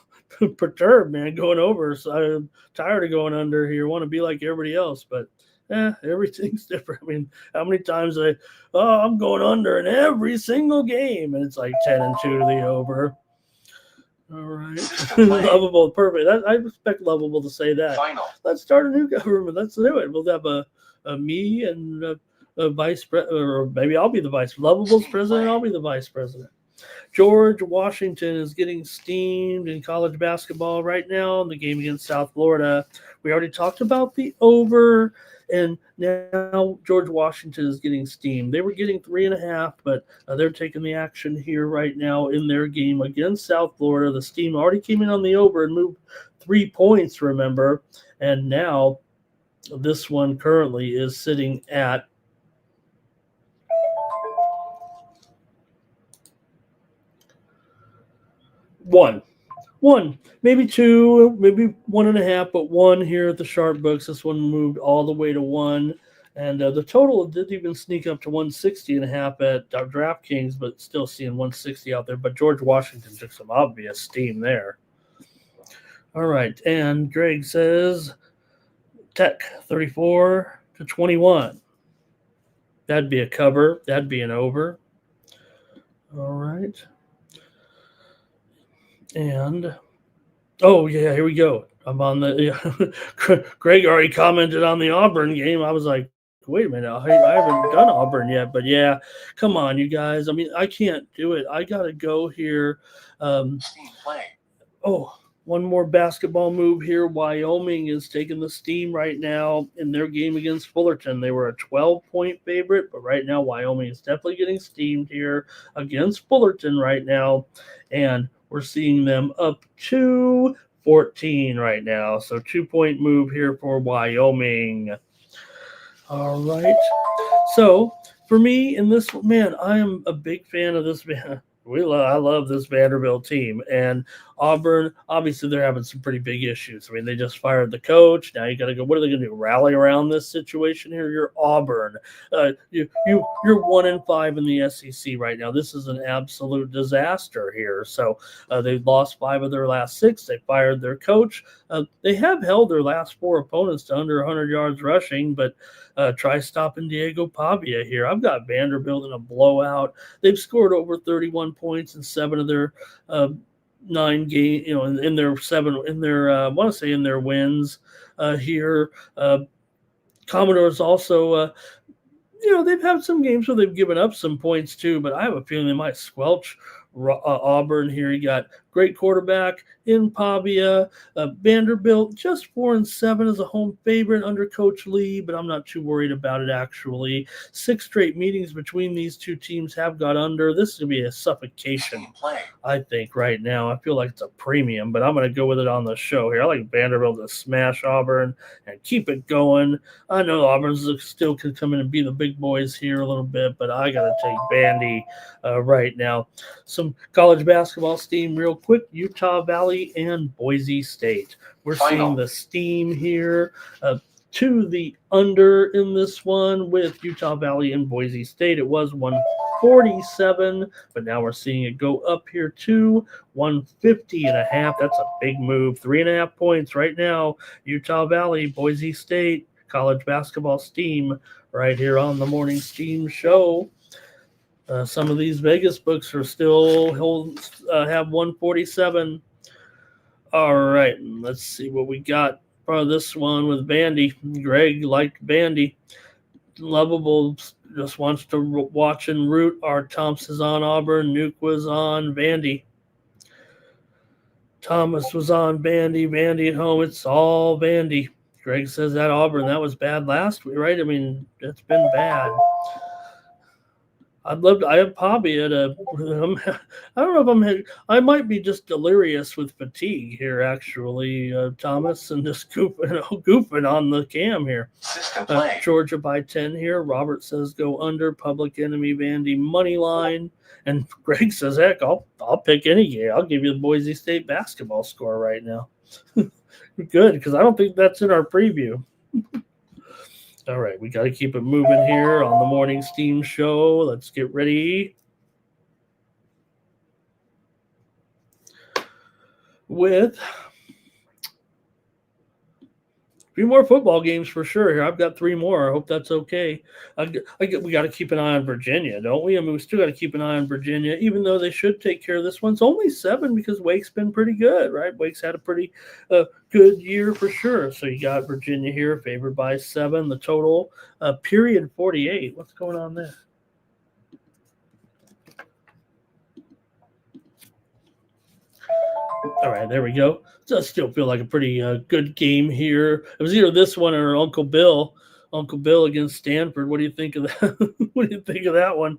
perturbed, man, going over. So I'm tired of going under here. Want to be like everybody else, but everything's different. I mean, how many times I'm going under in every single game, and it's like 10-2 to the over. All right. Lovable, perfect. I expect Lovable to say that. Final. Let's start a new government. Let's do it. We'll have a me and a vice president, or maybe I'll be the vice. Lovable's president, I'll be the vice president. George Washington is getting steamed in college basketball right now in the game against South Florida. We already talked about the over, and now George Washington is getting steamed. They were getting 3.5, but they're taking the action here right now in their game against South Florida. The steam already came in on the over and moved 3 points, remember, and now this one currently is sitting at one, maybe 2, maybe 1.5, but 1 here at the sharp books. This one moved all the way to 1, and the total didn't even sneak up to 160.5 at DraftKings, but still seeing 160 out there. But George Washington took some obvious steam there. All right, and Greg says Tech 34-21. That'd be a cover. That'd be an over. All right. And, here we go. I'm on the Greg already commented on the Auburn game. I was like, wait a minute, I haven't done Auburn yet. But, yeah, come on, you guys. I mean, I can't do it. I got to go here. One more basketball move here. Wyoming is taking the steam right now in their game against Fullerton. They were a 12-point favorite, but right now Wyoming is definitely getting steamed here against Fullerton right now. And we're seeing them up to 14 right now. So 2-point move here for Wyoming. All right. So for me in this, man, I am a big fan of this man. I love this Vanderbilt team. And Auburn, obviously, they're having some pretty big issues. I mean, they just fired the coach. Now you got to go. What are they going to do? Rally around this situation here? You're Auburn. You're 1-5 in the SEC right now. This is an absolute disaster here. So they've lost 5 of their last 6. They fired their coach. They have held their last 4 opponents to under 100 yards rushing, but try stopping Diego Pavia here. I've got Vanderbilt in a blowout. They've scored over 31 points in 7 of their 9 games, in their 7, in their, I want to say in their wins here. Commodores also, they've had some games where they've given up some points too, but I have a feeling they might squelch Auburn here. You got great quarterback in Pavia. Vanderbilt just 4-7 as a home favorite under Coach Lee, but I'm not too worried about it actually. 6 straight meetings between these two teams have got under. This is going to be a suffocation, I think, right now. I feel like it's a premium, but I'm going to go with it on the show here. I like Vanderbilt to smash Auburn and keep it going. I know Auburn's still can come in and be the big boys here a little bit, but I got to take Vandy right now. Some college basketball steam real quick. Utah Valley and Boise State. We're seeing the steam here to the under in this one with Utah Valley and Boise State. It was 147, but now we're seeing it go up here to 150.5. That's a big move. 3.5 points right now. Utah Valley, Boise State, college basketball steam right here on the Morning Steam Show. Some of these Vegas books are still have 147. All right, let's see what we got part of this one with Vandy. Greg liked Vandy. Lovable just wants to watch and root. Art Thompson is on Auburn. Nuke was on Vandy. Thomas was on Vandy. Vandy at home. It's all Vandy. Greg says that Auburn, that was bad last week, right? I mean, it's been bad. I have Poppy at I don't know if I might be just delirious with fatigue here, actually, Thomas, and just goofing on the cam here. Georgia by 10 here. Robert says go under. Public Enemy Vandy money line. And Greg says, heck, I'll pick any game. I'll give you the Boise State basketball score right now. Good, because I don't think that's in our preview. All right, we got to keep it moving here on the Morning Steam Show. Let's get ready with a few more football games for sure here. I've got 3 more. I hope that's okay. We got to keep an eye on Virginia, don't we? I mean, we still got to keep an eye on Virginia, even though they should take care of this one. It's only 7 because Wake's been pretty good, right? Wake's had a pretty good year for sure. So you got Virginia here favored by 7. The total, period 48. What's going on there? All right, there we go. Does still feel like a pretty good game here. It was either this one or Uncle Bill against Stanford. What do you think of that? What do you think of that one?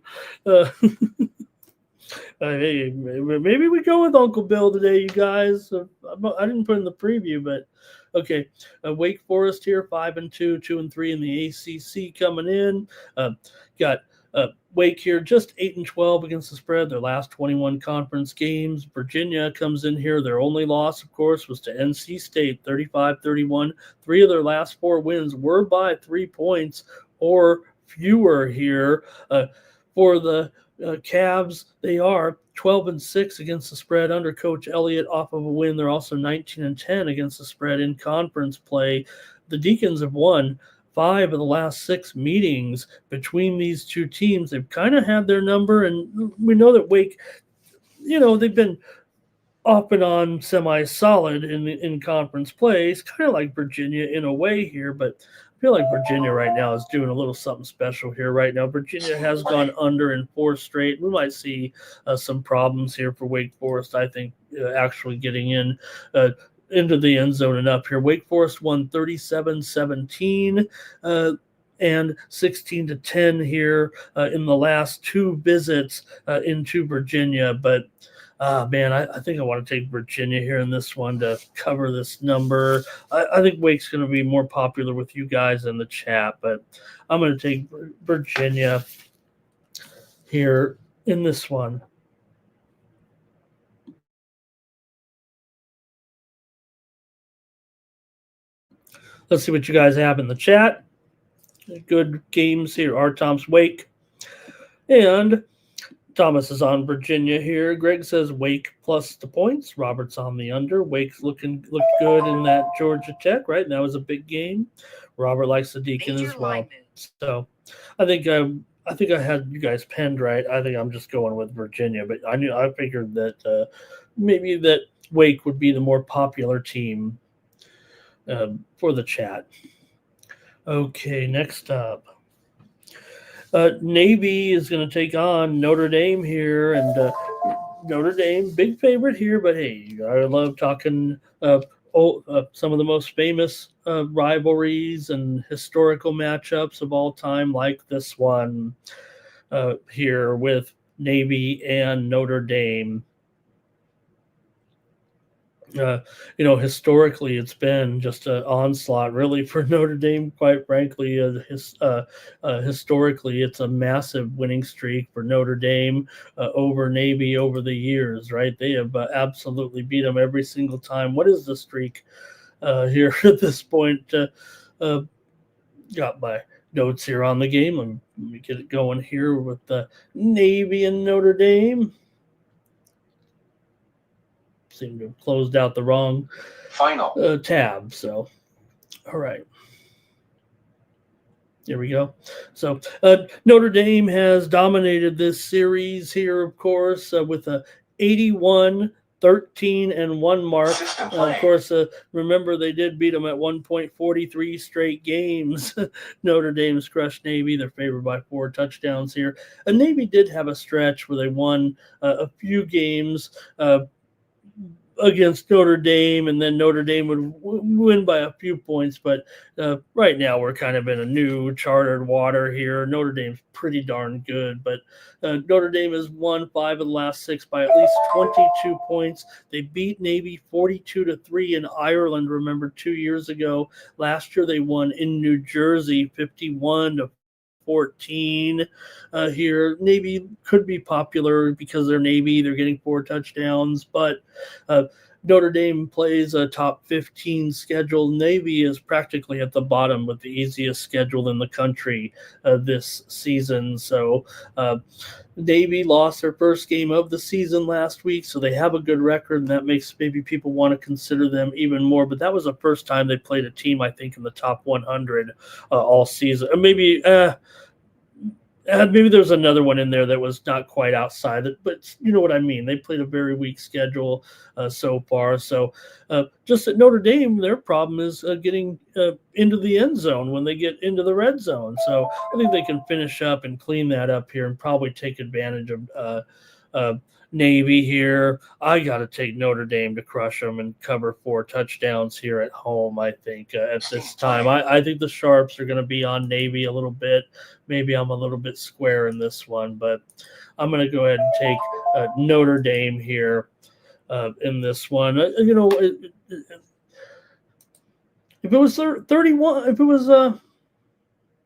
Hey, maybe we go with Uncle Bill today, you guys. I didn't put in the preview, but okay. Wake Forest here, 5-2, 2-3 in the ACC coming in. Got Wake here just 8-12 against the spread. Their last 21 conference games. Virginia comes in here. Their only loss, of course, was to NC State, 35-31. 3 of their last 4 wins were by 3 points or fewer here. For the Cavs, they are 12-6 against the spread under Coach Elliott off of a win. They're also 19-10 against the spread in conference play. The Deacons have won 5 of the last 6 meetings between these two teams. They've kind of had their number, and we know that Wake, they've been off and on semi-solid in conference play. It's kind of like Virginia in a way here, but I feel like Virginia right now is doing a little something special here right now. Virginia has gone under in 4 straight. We might see some problems here for Wake Forest, I think, actually getting into the end zone enough here. Wake Forest won 37-17 and 16-10 here in the last 2 visits into Virginia. But man, I think I want to take Virginia here in this one to cover this number. I think Wake's going to be more popular with you guys in the chat, but I'm going to take Virginia here in this one. Let's see what you guys have in the chat. Good games here. Art Tom's Wake. And Thomas is on Virginia here. Greg says Wake plus the points. Robert's on the under. Wake's looked good in that Georgia Tech, right? And that was a big game. Robert likes the Deacon as well. So I think I had you guys penned right. I think I'm just going with Virginia, but I figured that maybe that Wake would be the more popular team for the chat. Okay, next up. Navy is going to take on Notre Dame here, and Notre Dame, big favorite here, but hey, I love talking some of the most famous rivalries and historical matchups of all time, like this one here with Navy and Notre Dame. Historically, it's been just an onslaught, really, for Notre Dame. Quite frankly, historically, it's a massive winning streak for Notre Dame over Navy over the years. Right? They have absolutely beat them every single time. What is the streak here at this point? Got my notes here on the game. Let me get it going here with the Navy and Notre Dame. Seem to have closed out the wrong final tab. So, all right. There we go. So, Notre Dame has dominated this series here, of course, with a 81 13-1 mark. Of course, remember they did beat them at one point 43 straight games. Notre Dame's crushed Navy. They're favored by 4 touchdowns here. And Navy did have a stretch where they won a few games against Notre Dame, and then Notre Dame would win by a few points. But right now we're kind of in a new chartered water here. Notre Dame's pretty darn good, but Notre Dame has won 5 of the last 6 by at least 22 points. They beat Navy 42-3 in Ireland, remember, 2 years ago. Last year they won in New Jersey 51-14 here. Navy could be popular because they're Navy. They're getting 4 touchdowns, but Notre Dame plays a top 15 schedule. Navy is practically at the bottom with the easiest schedule in the country this season. So Navy lost their first game of the season last week, so they have a good record, and that makes maybe people want to consider them even more. But that was the first time they played a team, I think, in the top 100 all season. Maybe there's another one in there that was not quite outside it, but you know what I mean. They played a very weak schedule so far. So just at Notre Dame, their problem is getting into the end zone when they get into the red zone. So I think they can finish up and clean that up here and probably take advantage of Navy here. I got to take Notre Dame to crush them and cover 4 touchdowns here at home, I think, at this time. I think the Sharps are going to be on Navy a little bit. Maybe I'm a little bit square in this one, but I'm going to go ahead and take Notre Dame here in this one. If it was 31, if it was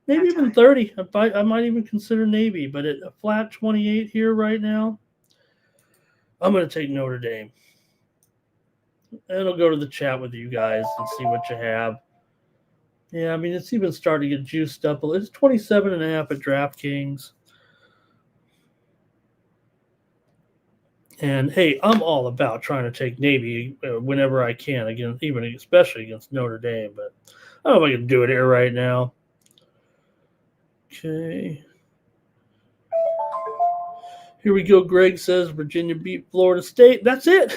maybe even 30, I might even consider Navy, but at a flat 28 here right now, I'm going to take Notre Dame. And I'll go to the chat with you guys and see what you have. Yeah, I mean, it's even starting to get juiced up. It's 27.5 at DraftKings. And, hey, I'm all about trying to take Navy whenever I can, especially against Notre Dame. But I don't know if I can do it here right now. Okay. Here we go. Greg says Virginia beat Florida State. That's it.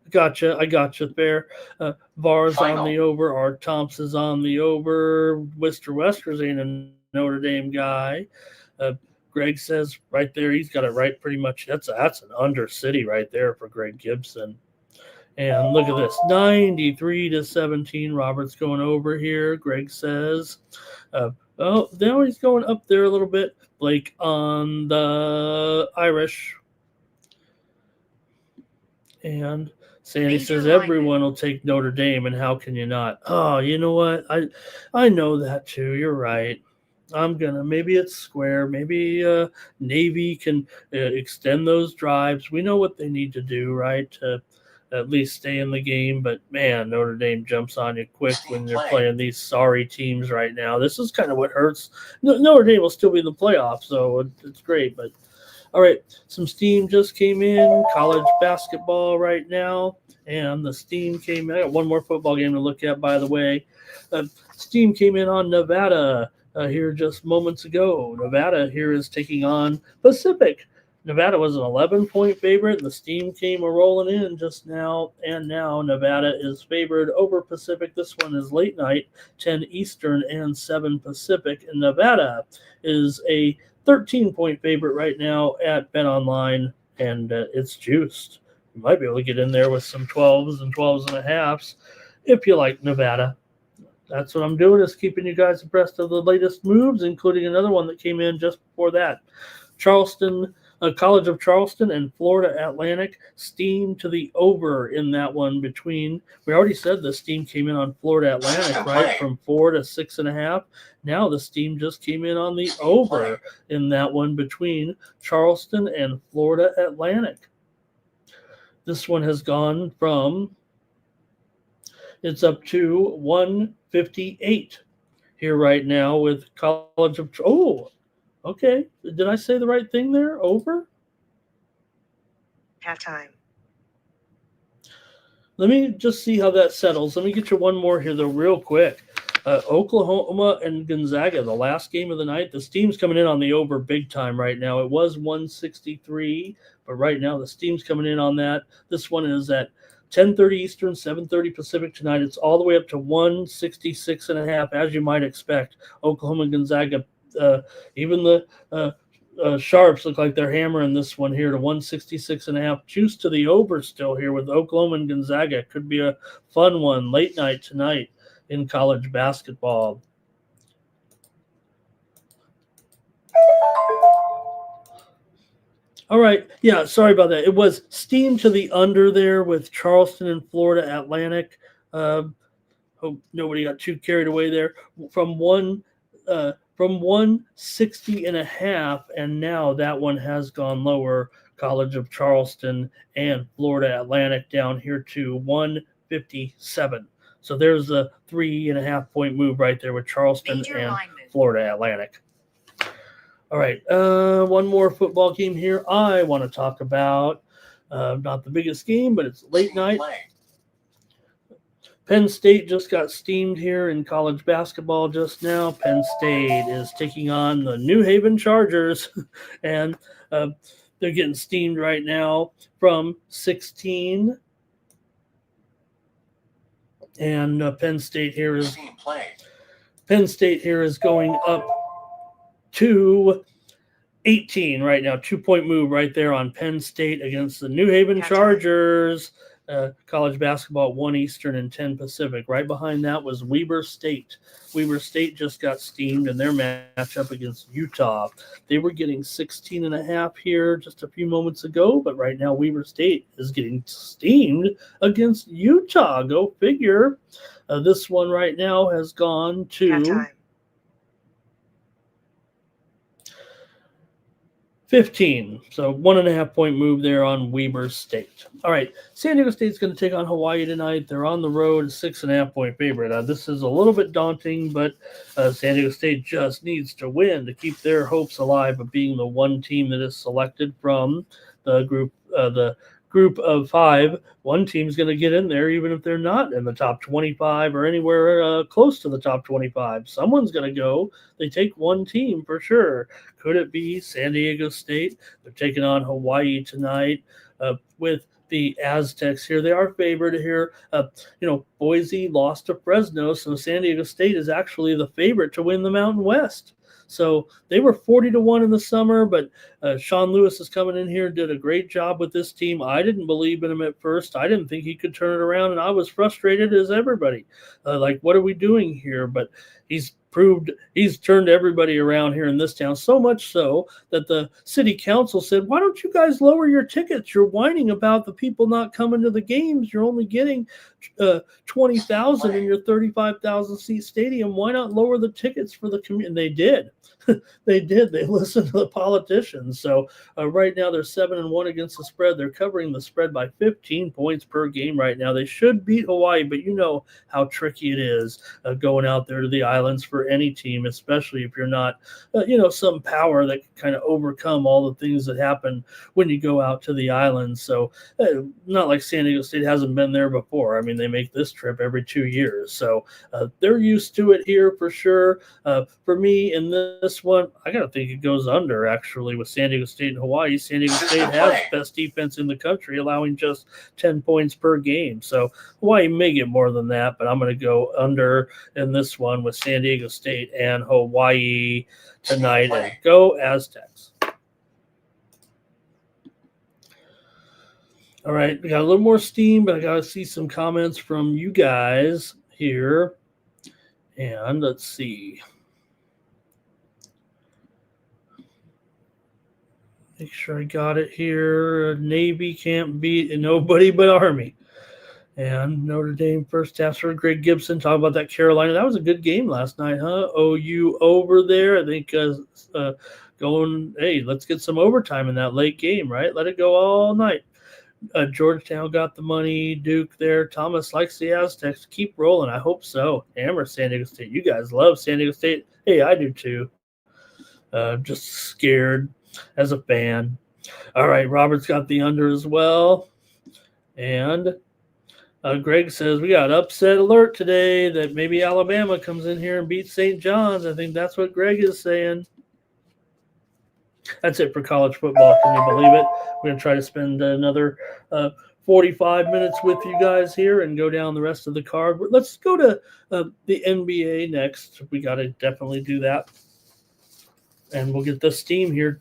Gotcha. I gotcha there. Var's on the over. Art Thompson's on the over. Wester's ain't a Notre Dame guy. Greg says right there, he's got it right pretty much. That's an under city right there for Greg Gibson. And look at this, 93-17. Robert's going over here. Greg says, now he's going up there a little bit. Blake on the Irish. And Sandy says everyone will take Notre Dame, and how can you not? Oh, you know what? I know that too. You're right. Maybe it's square. Maybe Navy can extend those drives. We know what they need to do, right, to at least stay in the game. But, man, Notre Dame jumps on you quick when they're playing these sorry teams right now. This is kind of what hurts. Notre Dame will still be in the playoffs, so it's great. But, all right, some steam just came in. College basketball right now. And the steam came in. I got one more football game to look at, by the way. Steam came in on Nevada here just moments ago. Nevada here is taking on Pacific. Nevada was an 11-point favorite, and the steam came rolling in just now, and now Nevada is favored over Pacific. This one is late night, 10 Eastern and 7 Pacific, and Nevada is a 13-point favorite right now at BetOnline, and it's juiced. You might be able to get in there with some 12s and 12.5s if you like Nevada. That's what I'm doing, is keeping you guys abreast of the latest moves, including another one that came in just before that. College of Charleston and Florida Atlantic, steam to the over in that one between. We already said the steam came in on Florida Atlantic, right, from 4 to 6.5. Now the steam just came in on the over in that one between Charleston and Florida Atlantic. This one has gone from, it's up to 158 here right now with College of, okay. Did I say the right thing there? Over? Halftime. Let me just see how that settles. Let me get you one more here, though, real quick. Oklahoma and Gonzaga, the last game of the night. The Steam's coming in on the over big time right now. It was 163, but right now the Steam's coming in on that. This one is at 10:30 Eastern, 7:30 Pacific tonight. It's all the way up to 166.5, as you might expect. Oklahoma and Gonzaga, even the Sharps look like they're hammering this one here to 166.5. Juice to the over still here with Oklahoma and Gonzaga. Could be a fun one late night tonight in college basketball. All right. Yeah, sorry about that. It was Steam to the under there with Charleston and Florida Atlantic. Hope nobody got too carried away there. From 160.5, and now that one has gone lower. College of Charleston and Florida Atlantic down here to 157. So there's a 3.5 point move right there with Charleston and Florida Atlantic. All right, one more football game here. I want to talk about not the biggest game, but it's late night. Penn State just got steamed here in college basketball just now. Penn State is taking on the New Haven Chargers, and they're getting steamed right now from 16. And Penn State here is going up to 18 right now. 2-point move right there on Penn State against the New Haven Chargers. College basketball at 1 Eastern and 10 Pacific. Right behind that was Weber State. Weber State just got steamed in their matchup against Utah. They were getting 16.5 here just a few moments ago, but right now Weber State is getting steamed against Utah. Go figure. This one right now has gone to 15. So 1.5 point move there on Weber State. All right. San Diego State's going to take on Hawaii tonight. They're on the road, 6.5 point favorite. This is a little bit daunting, but San Diego State just needs to win to keep their hopes alive of being the one team that is selected from the group of 5. One team's going to get in there, even if they're not in the top 25 or anywhere close to the top 25. Someone's going to go. They take one team for sure. Could it be San Diego State? They're taking on Hawaii tonight with the Aztecs here. They are favored here. Boise lost to Fresno, so San Diego State is actually the favorite to win the Mountain West. So they were 40-1 in the summer, but Sean Lewis is coming in here, did a great job with this team. I didn't believe in him at first. I didn't think he could turn it around, and I was frustrated as everybody. What are we doing here? But he's turned everybody around here in this town, so much so that the city council said, why don't you guys lower your tickets? You're whining about the people not coming to the games. You're only getting 20,000 in your 35,000 seat stadium. Why not lower the tickets for the community? And they did. They did. They listened to the politicians. So right now they're 7-1 against the spread. They're covering the spread by 15 points per game right now. They should beat Hawaii, but you know how tricky it is going out there to the islands for any team, especially if you're not, some power that can kind of overcome all the things that happen when you go out to the islands. So not like San Diego State hasn't been there before. I mean, they make this trip every 2 years. So they're used to it here for sure. For me, in this one, I got to think it goes under, actually, with San Diego State and Hawaii. San Diego State has best defense in the country, allowing just 10 points per game. So Hawaii may get more than that, but I'm going to go under in this one with San Diego State and Hawaii tonight. And go Aztecs. All right, we got a little more steam, but I got to see some comments from you guys here. And let's see. Make sure I got it here. Navy can't beat nobody but Army. And Notre Dame first half for Greg Gibson. Talk about that Carolina. That was a good game last night, huh? OU over there. I think going, hey, let's get some overtime in that late game, right? Let it go all night. Georgetown got the money. Duke there. Thomas likes the Aztecs. Keep rolling. I hope so. Hammer San Diego State. You guys love San Diego State. Hey, I do too. Just scared as a fan. All right, Robert's got the under as well. And Greg says we got upset alert today that maybe Alabama comes in here and beats St. John's. I think that's what Greg is saying. That's it for college football. Can you believe it? We're going to try to spend another 45 minutes with you guys here and go down the rest of the card. Let's go to the NBA next. We got to definitely do that. And we'll get the steam here.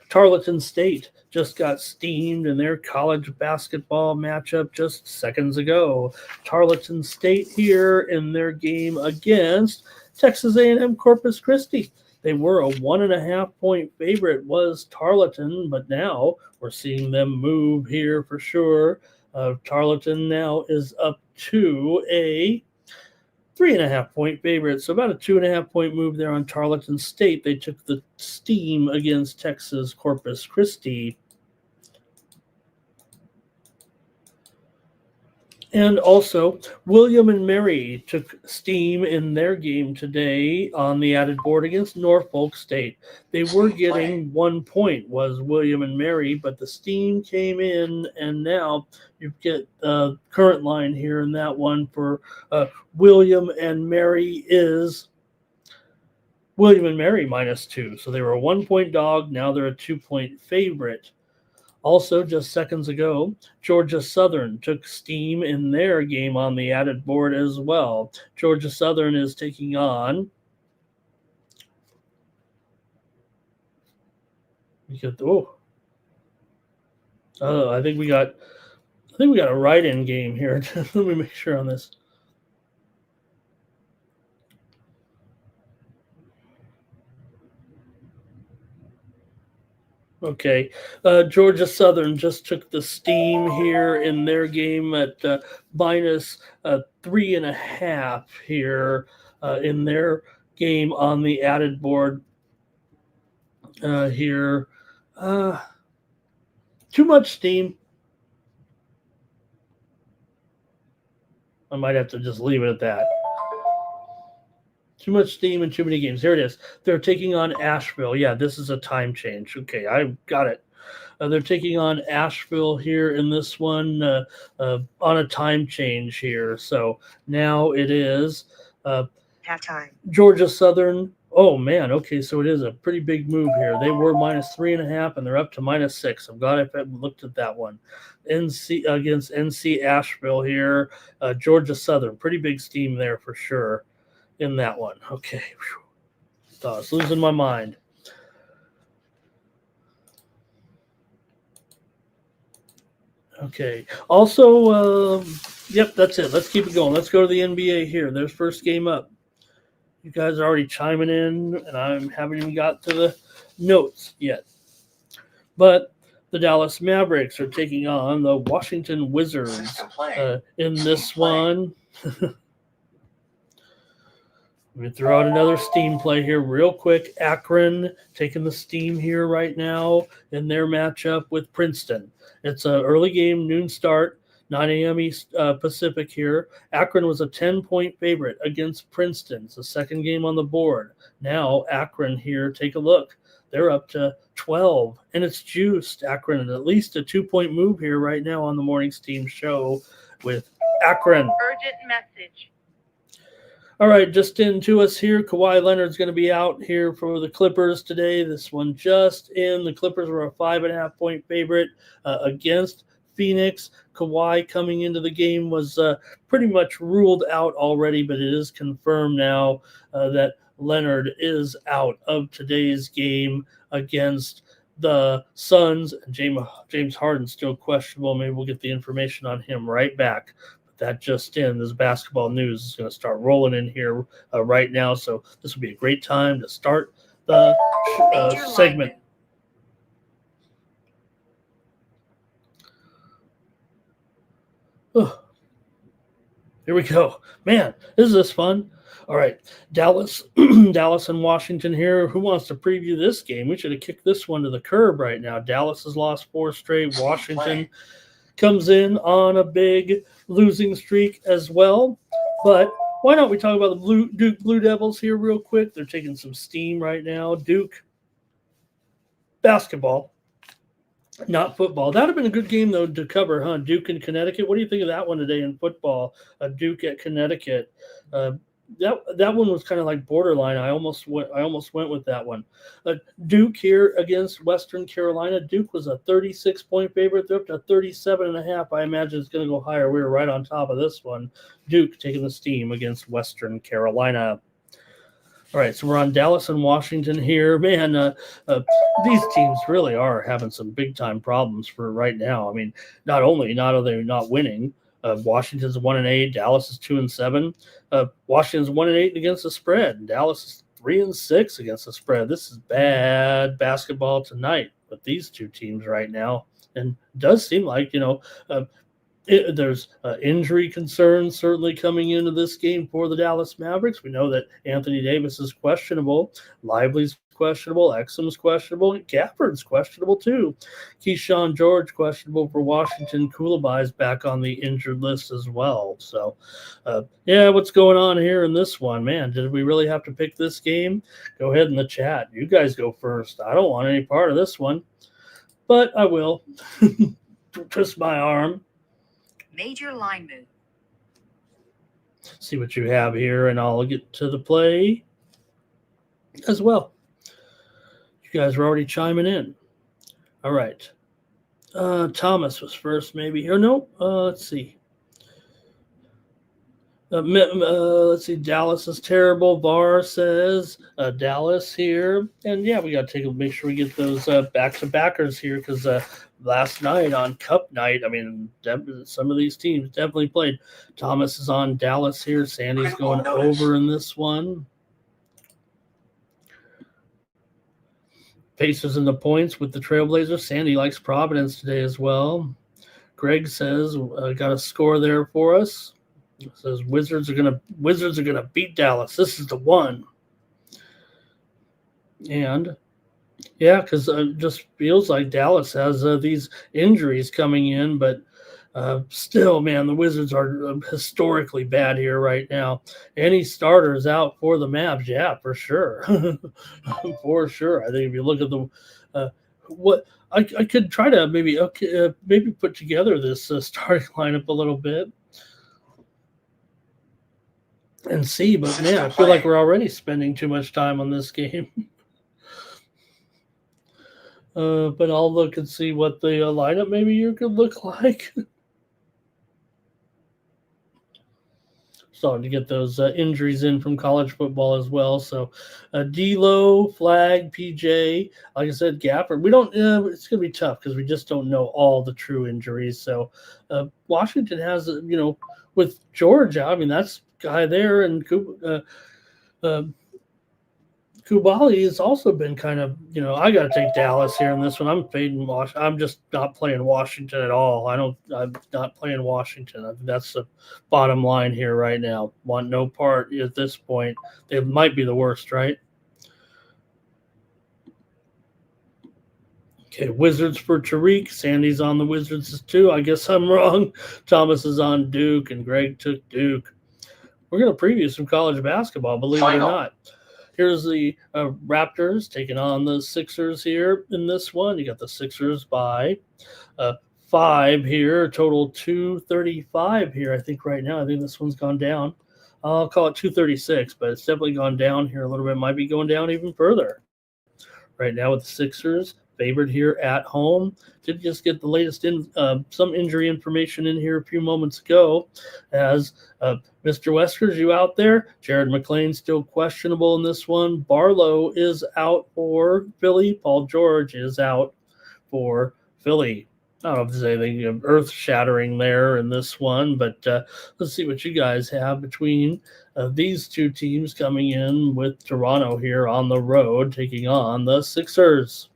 Tarleton State just got steamed in their college basketball matchup just seconds ago. Tarleton State here in their game against Texas A&M Corpus Christi. They were a 1.5-point favorite, was Tarleton, but now we're seeing them move here for sure. Tarleton now is up to a 3.5-point favorite, so about a 2.5-point move there on Tarleton State. They took the steam against Texas Corpus Christi. And also, William and Mary took steam in their game today on the added board against Norfolk State. They were getting 1 point, was William and Mary, but the steam came in, and now you get current line here in that one for William and Mary is William and Mary -2. So they were a 1-point dog. Now they're a 2-point favorite. Also, just seconds ago, Georgia Southern took steam in their game on the added board as well. Georgia Southern is taking on. I think we got a write-in game here. Let me make sure on this. Okay, Georgia Southern just took the steam here in their game at -3.5 here in their game on the added board here. Too much steam. I might have to just leave it at that. Too much steam and too many games. There it is. They're taking on Asheville. Yeah, this is a time change. Okay, I got it. They're taking on Asheville here in this one on a time change here. So now it is halftime. Georgia Southern. Oh, man. Okay, so it is a pretty big move here. They were -3.5, and they're up to -6. I'm glad I looked at that one. Against NC Asheville here. Georgia Southern. Pretty big steam there for sure. In that one. Okay. Thought I was losing my mind. Okay. Also, yep, that's it. Let's keep it going. Let's go to the NBA here. There's first game up. You guys are already chiming in, and I haven't even got to the notes yet. But the Dallas Mavericks are taking on the Washington Wizards in this one. Let me throw out another steam play here real quick. Akron taking the steam here right now in their matchup with Princeton. It's an early game, noon start, 9 a.m. East Pacific here. Akron was a 10-point favorite against Princeton. It's the second game on the board. Now Akron here, take a look. They're up to 12, and it's juiced. Akron, at least a 2-point move here right now on the Morning Steam show with Akron. Urgent message. All right, just into us here. Kawhi Leonard's going to be out here for the Clippers today. This one just in. The Clippers were a 5.5-point favorite against Phoenix. Kawhi coming into the game was pretty much ruled out already, but it is confirmed now that Leonard is out of today's game against the Suns. James Harden's still questionable. Maybe we'll get the information on him right back. That just in, this basketball news is going to start rolling in here right now. So this will be a great time to start the segment. Oh, here we go. Man, is this fun? All right, Dallas and Washington here. Who wants to preview this game? We should have kicked this one to the curb right now. Dallas has lost 4 straight. Washington comes in on a big losing streak as well. But why don't we talk about the Duke Blue Devils here real quick? They're taking some steam right now. Duke basketball Not football. That would have been a good game, though, to cover, huh? Duke and Connecticut. What do you think of that one today in football? Duke at Connecticut. That one was kind of like borderline. I almost went with that one. Duke here against Western Carolina. Duke was a 36-point favorite. They're up to 37.5. I imagine it's going to go higher. We were right on top of this one. Duke taking the steam against Western Carolina. All right, so we're on Dallas and Washington here. Man, these teams really are having some big-time problems for right now. I mean, not only are they not winning, Washington's 1-8, Dallas is 2-7. Washington's 1-8 against the spread. Dallas is 3-6 against the spread. This is bad basketball tonight with these two teams right now, and it does seem like there's injury concerns certainly coming into this game for the Dallas Mavericks. We know that Anthony Davis is questionable, Lively's questionable, Exum's questionable, Gafford's questionable too. Keyshawn George questionable for Washington. Koulibaly's back on the injured list as well. So, what's going on here in this one? Man, did we really have to pick this game? Go ahead in the chat. You guys go first. I don't want any part of this one, but I will. Twist my arm. Major line move. See what you have here, and I'll get to the play as well. You guys are already chiming in. All right. Thomas was first, maybe. Or no, let's see. Let's see. Dallas is terrible. Var says Dallas here. And, yeah, we got to make sure we get those back-to-backers here because last night on Cup night, I mean, some of these teams definitely played. Thomas is on Dallas here. Sandy's going over in this one. Pacers in the points with the Trailblazers. Sandy likes Providence today as well. Greg says, got a score there for us. It says Wizards are gonna beat Dallas. This is the one. And yeah, because it just feels like Dallas has these injuries coming in, but still, man, the Wizards are historically bad here right now. Any starters out for the Mavs? Yeah, for sure. For sure. I think if you look at the what I could try to maybe put together this starting lineup a little bit and see, but man, I feel like we're already spending too much time on this game. But I'll look and see what the lineup maybe you could look like. Starting to get those injuries in from college football as well. So D'Lo, Flag, PJ, like I said, Gafford. We don't. It's going to be tough because we just don't know all the true injuries. So Washington has, with Georgia. I mean, that's guy there, and Koulibaly has also been kind of, I got to take Dallas here in this one. I'm fading Washington. I'm just not playing Washington at all. I'm not playing Washington. I think that's the bottom line here right now. Want no part at this point. They might be the worst, right? Okay, Wizards for Tariq. Sandy's on the Wizards too. I guess I'm wrong. Thomas is on Duke, and Greg took Duke. We're going to preview some college basketball, believe it or not. Here's the Raptors taking on the Sixers here in this one. You got the Sixers by 5 here, total 235 here, I think, right now. I think this one's gone down. I'll call it 236, but it's definitely gone down here a little bit. Might be going down even further. Right now with the Sixers favored here at home. Did just get the latest some injury information in here a few moments ago as Mr. Weskers, you out there? Jared McClain still questionable in this one. Barlow is out for Philly. Paul George is out for Philly. I don't know if there's anything earth-shattering there in this one, but let's see what you guys have between these two teams coming in with Toronto here on the road, taking on the Sixers.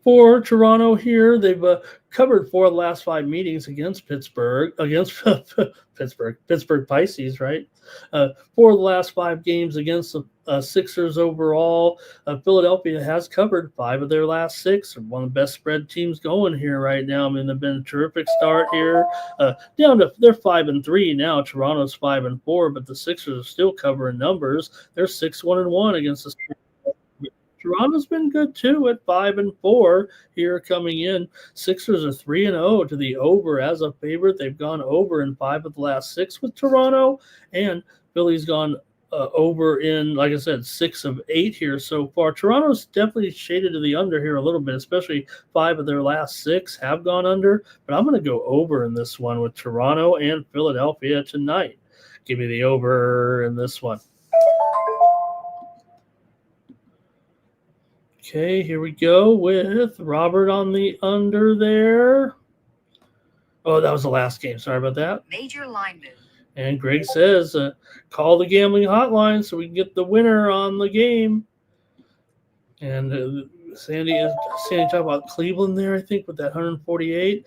For Toronto here, they've covered 4 of the last 5 meetings against Pittsburgh Pisces, right? 4 of the last 5 games against the Sixers overall. Philadelphia has covered 5 of their last 6. One of the best spread teams going here right now. I mean, they've been a terrific start here. Down to they're 5-3 now. Toronto's 5-4, but the Sixers are still covering numbers. They're 6-1-1 against the Toronto's been good too at 5-4 here coming in. Sixers are 3-0 to the over as a favorite. They've gone over in 5 of the last 6 with Toronto, and Philly's gone over in, like I said, 6 of 8 here so far. Toronto's definitely shaded to the under here a little bit, especially 5 of their last 6 have gone under. But I'm going to go over in this one with Toronto and Philadelphia tonight. Give me the over in this one. Okay, here we go with Robert on the under there. Oh, that was the last game. Sorry about that. Major line move. And Greg says, call the gambling hotline so we can get the winner on the game. And Sandy talking about Cleveland there, I think, with that 148.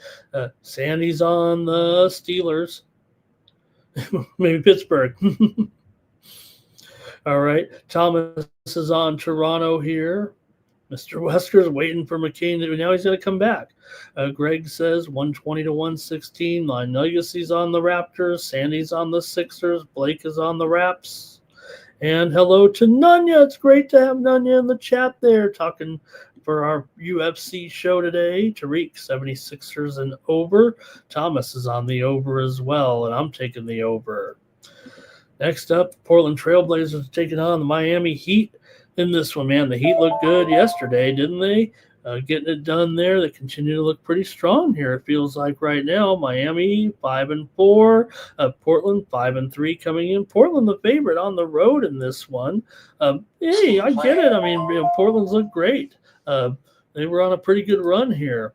Sandy's on the Steelers. Maybe Pittsburgh. All right. Thomas is on Toronto here. Mr. Wesker's waiting for McCain. Now he's going to come back. Greg says 120 to 116. Line Legacy's on the Raptors. Sandy's on the Sixers. Blake is on the Raps. And hello to Nunya. It's great to have Nunya in the chat there talking for our UFC show today. Tariq, 76ers and over. Thomas is on the over as well, and I'm taking the over. Next up, Portland Trailblazers taking on the Miami Heat. In this one, man, the Heat looked good yesterday, didn't they? Getting it done there. They continue to look pretty strong here, it feels like right now. Miami 5-4, Portland 5-3 coming in. Portland the favorite on the road in this one. Hey, I get it. I mean, Portland's looked great. They were on a pretty good run here.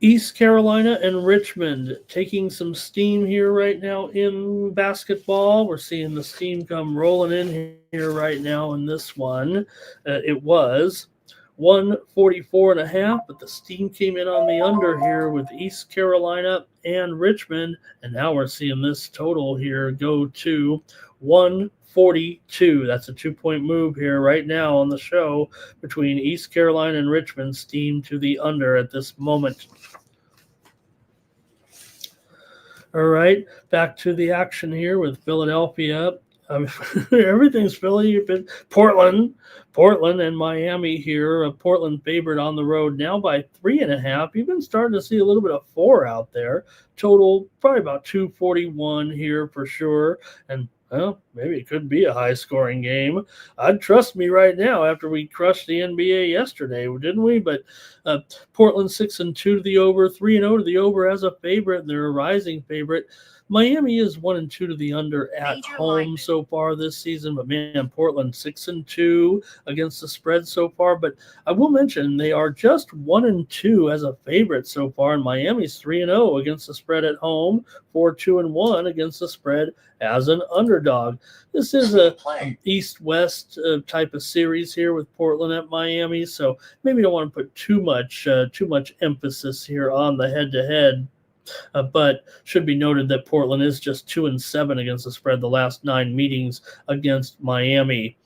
East Carolina and Richmond taking some steam here right now in basketball. We're seeing the steam come rolling in here right now in this one. It was 144.5, but the steam came in on the under here with East Carolina and Richmond, and now we're seeing this total here go to 142. That's a 2-point move here right now on the show between East Carolina and Richmond. Steam to the under at this moment. All right, back to the action here with Philadelphia. Everything's Philly. Portland and Miami here. Portland favored on the road now by 3.5. You've been starting to see a little bit of 4 out there. Total probably about 241 here for sure. And well, maybe it could be a high-scoring game. I'd trust me right now after we crushed the NBA yesterday, didn't we? But Portland 6-2 to the over, 3-0 to the over as a favorite. They're a rising favorite. Miami is 1-2 to the under at Major home alignment. so far this season, but man, Portland 6-2 against the spread so far. But I will mention they are just 1-2 as a favorite so far, and Miami's 3-0 against the spread at home, 4-2-1 against the spread as an underdog. This is an East-West type of series here with Portland at Miami, so maybe don't want to put too much emphasis here on the head-to-head. But should be noted that Portland is just 2-7 against the spread the last 9 meetings against Miami.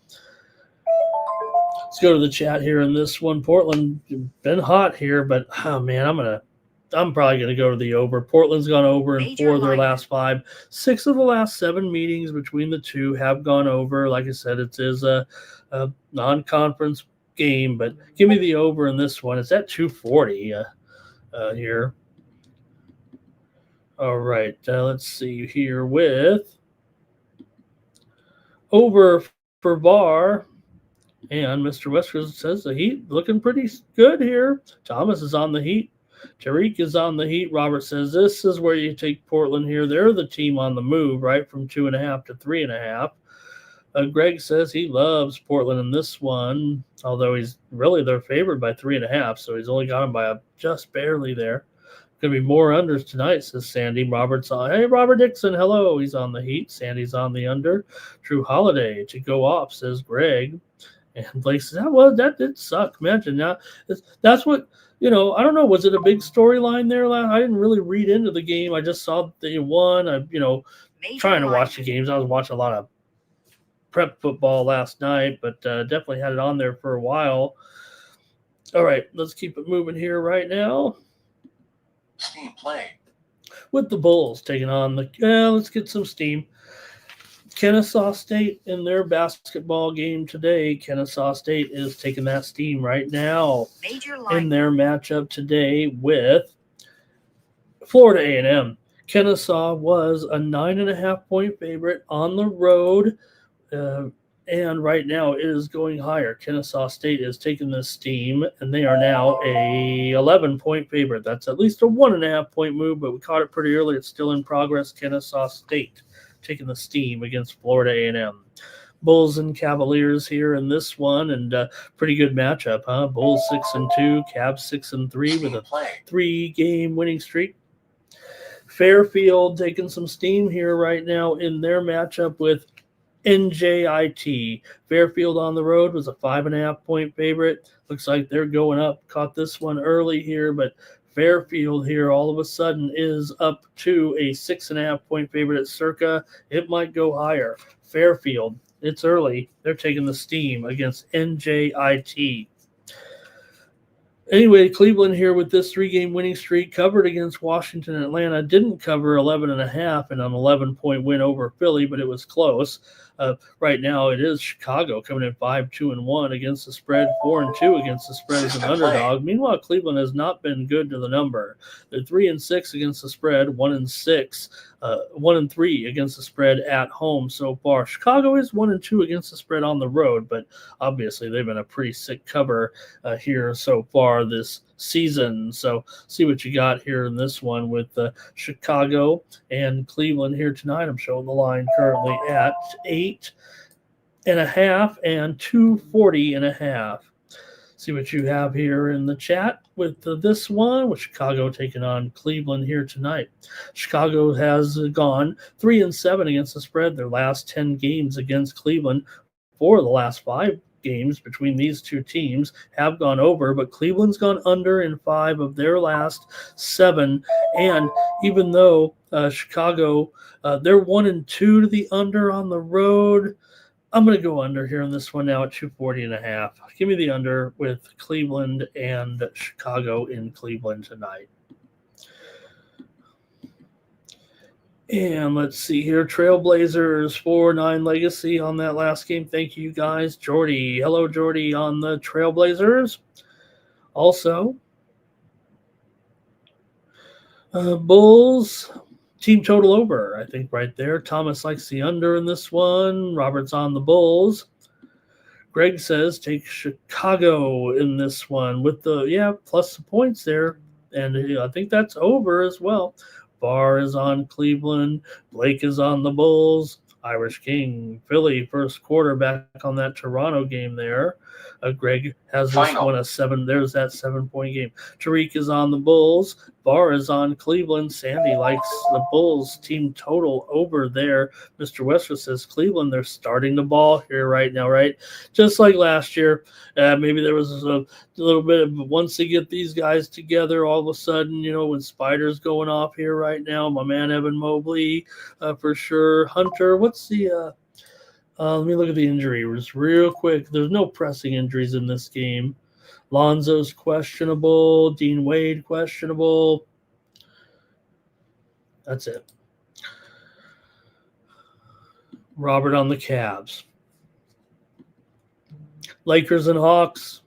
Let's go to the chat here in this one. Portland been hot here, but oh man, I'm probably gonna go to the over. Portland's gone over in 4 of their last 5. 6 of the last 7 meetings between the two have gone over. Like I said, it is a non-conference game, but give me the over in this one. It's at 240 here. All right, let's see here with over for VAR. And Mr. Wesker says the Heat looking pretty good here. Thomas is on the Heat. Tariq is on the Heat. Robert says this is where you take Portland here. They're the team on the move, right, from 2.5 to 3.5. Greg says he loves Portland in this one, although he's really their favorite by 3.5, so he's only got them by just barely there. Going to be more unders tonight, says Sandy. Robert's on. Hey, Robert Dixon, hello. He's on the Heat. Sandy's on the under. True Holiday to go off, says Greg. And Blake says, that did suck. Imagine now. That's what, I don't know. Was it a big storyline there? I didn't really read into the game. I just saw that they won. Trying to watch the games. I was watching a lot of prep football last night, but definitely had it on there for a while. All right, let's keep it moving here right now. Steam play. With the Bulls taking on let's get some steam. Kennesaw State in their basketball game today. Kennesaw State is taking that steam right now in their matchup today with Florida A&M. Kennesaw was a 9.5-point favorite on the road, and right now it is going higher. Kennesaw State is taking the steam, and they are now a 11-point favorite. That's at least a 1.5-point move, but we caught it pretty early. It's still in progress. Kennesaw State taking the steam against Florida A&M. Bulls and Cavaliers here in this one, and pretty good matchup, huh? Bulls 6-2, Cavs 6-3 with a 3-game winning streak. Fairfield taking some steam here right now in their matchup with NJIT. Fairfield on the road was a 5.5-point favorite. Looks like they're going up. Caught this one early here, but Fairfield here all of a sudden is up to a 6.5-point favorite at Circa. It might go higher. Fairfield, it's early. They're taking the steam against NJIT. Anyway, Cleveland here with this 3-game winning streak, covered against Washington and Atlanta. Didn't cover 11.5 and an 11-point win over Philly, but it was close. Right now, it is Chicago coming in 5-2-1 against the spread, 4-2 against the spread as an underdog. Meanwhile, Cleveland has not been good to the number. They're 3-6 against the spread, 1-6, 1-3 against the spread at home so far. Chicago is 1-2 against the spread on the road, but obviously they've been a pretty sick cover here so far this season. So see what you got here in this one with Chicago and Cleveland here tonight. I'm showing the line currently at 8.5 and 240.5. See what you have here in the chat with this one, with Chicago taking on Cleveland here tonight. Chicago has gone 3-7 against the spread their last 10 games against Cleveland. 4 of the last 5 games between these two teams have gone over, but Cleveland's gone under in 5 of their last 7. And even though Chicago, they're 1-2 to the under on the road, I'm going to go under here on this one now at 240.5. Give me the under with Cleveland and Chicago in Cleveland tonight. And let's see here. Trailblazers 4-9 legacy on that last game. Thank you guys. Jordy. Hello, Jordy, on the Trailblazers. Also, Bulls team total over, I think, right there. Thomas likes the under in this one. Robert's on the Bulls. Greg says take Chicago in this one with the, plus the points there. And I think that's over as well. Barr is on Cleveland. Blake is on the Bulls. Irish King, Philly, first quarter back on that Toronto game there. Greg has this one a 7. There's that 7-point game. Tariq is on the Bulls. Barr is on Cleveland. Sandy likes the Bulls team total over there. Mr. Westwood says Cleveland, they're starting the ball here right now, right? Just like last year. Maybe there was a little bit of, once they get these guys together, all of a sudden, when Spider's going off here right now, my man Evan Mobley for sure. Hunter, what's the let me look at the injuries real quick. There's no pressing injuries in this game. Lonzo's questionable. Dean Wade questionable. That's it. Robert on the Cavs. Lakers and Hawks.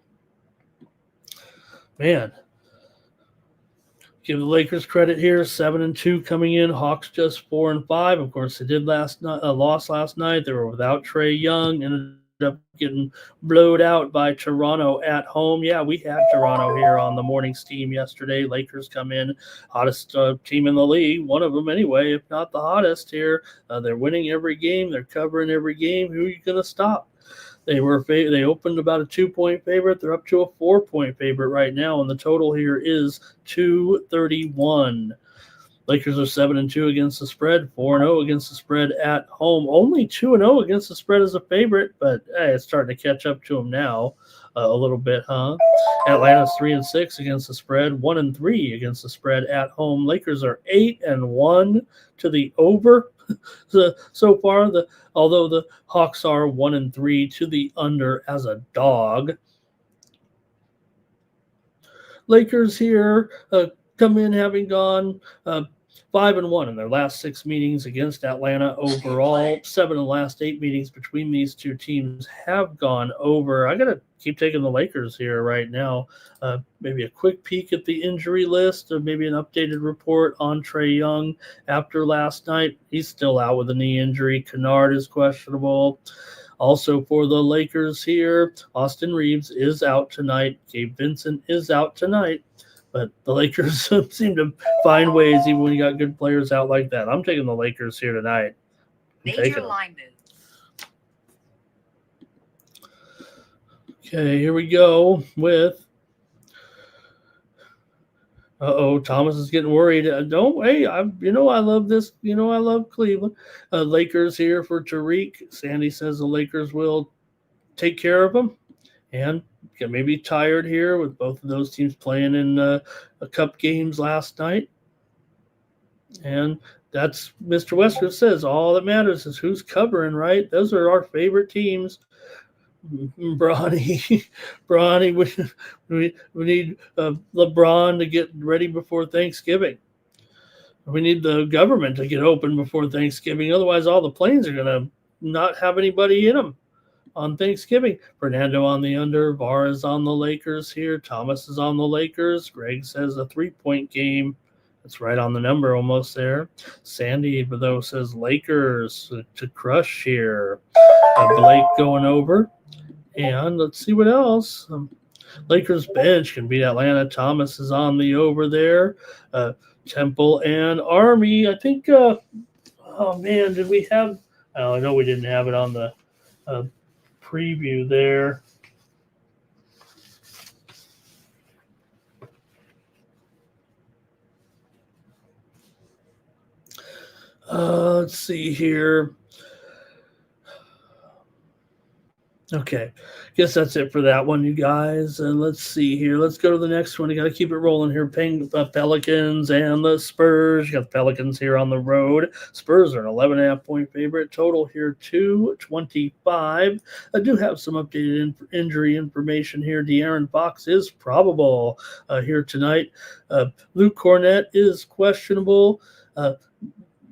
Man. Give the Lakers credit here, 7-2 coming in. Hawks just 4-5. Of course, they did lost last night. They were without Trae Young, ended up getting blowed out by Toronto at home. Yeah, we had Toronto here on the morning steam yesterday. Lakers come in, hottest team in the league, one of them anyway, if not the hottest here. They're winning every game. They're covering every game. Who are you going to stop? They opened about a 2-point favorite. They're up to a 4-point favorite right now, and the total here is 231. Lakers are 7-2 against the spread, 4-0 against the spread at home. Only 2-0 against the spread as a favorite, but hey, it's starting to catch up to them now a little bit, huh? Atlanta's 3-6 against the spread, 1-3 against the spread at home. Lakers are 8-1 to the over. So far, although the Hawks are 1-3 to the under as a dog. Lakers here come in having gone 5-1 in their last 6 meetings against Atlanta overall. 7 of the last 8 meetings between these two teams have gone over. I got to keep taking the Lakers here right now. Maybe a quick peek at the injury list, or maybe an updated report on Trae Young after last night. He's still out with a knee injury. Kennard is questionable. Also for the Lakers here, Austin Reeves is out tonight. Gabe Vincent is out tonight. But the Lakers seem to find ways even when you got good players out like that. I'm taking the Lakers here tonight. Major line move. Okay, here we go with. Thomas is getting worried. I love this. I love Cleveland. Lakers here for Tariq. Sandy says the Lakers will take care of them. And maybe tired here with both of those teams playing in a cup games last night. And that's Mr. Wesker says all that matters is who's covering, right? Those are our favorite teams. Bronny, we need LeBron to get ready before Thanksgiving. We need the government to get open before Thanksgiving. Otherwise, all the planes are going to not have anybody in them on Thanksgiving. Fernando on the under. VAR is on the Lakers here. Thomas is on the Lakers. Greg says a 3-point game. That's right on the number almost there. Sandy, though, says Lakers to crush here. Blake going over. And let's see what else. Lakers bench can beat Atlanta. Thomas is on the over there. Temple and Army. I think, did we have – I know we didn't have it on the preview there. Let's see here. Okay, guess that's it for that one, you guys. And let's see here. Let's go to the next one. You got to keep it rolling here. Pelicans and the Spurs. You got the Pelicans here on the road. Spurs are an 11.5-point favorite. Total here 225. I do have some updated injury information here. De'Aaron Fox is probable here tonight. Luke Cornett is questionable.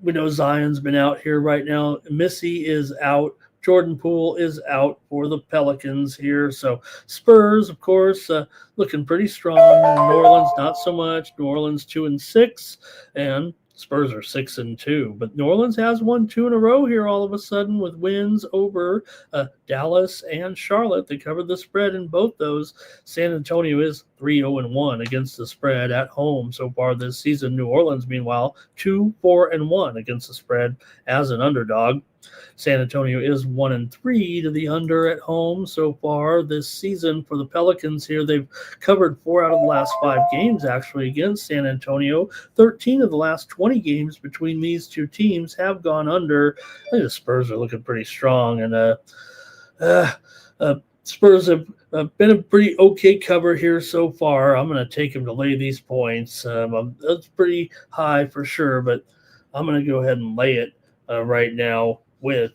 We know Zion's been out here right now. Missy is out. Jordan Poole is out for the Pelicans here. So Spurs, of course, looking pretty strong. New Orleans, not so much. New Orleans 2-6, and Spurs are 6-2. But New Orleans has won 2 in a row here all of a sudden with wins over Dallas and Charlotte. They covered the spread in both those. San Antonio is 3-0-1 against the spread at home so far this season. New Orleans, meanwhile, 2-4-1 against the spread as an underdog. San Antonio is 1-3 to the under at home so far this season for the Pelicans here. They've covered 4 out of the last 5 games actually against San Antonio. 13 of the last 20 games between these two teams have gone under. I think the Spurs are looking pretty strong, and Spurs have been a pretty okay cover here so far. I'm going to take them to lay these points. That's pretty high for sure, but I'm going to go ahead and lay it right now with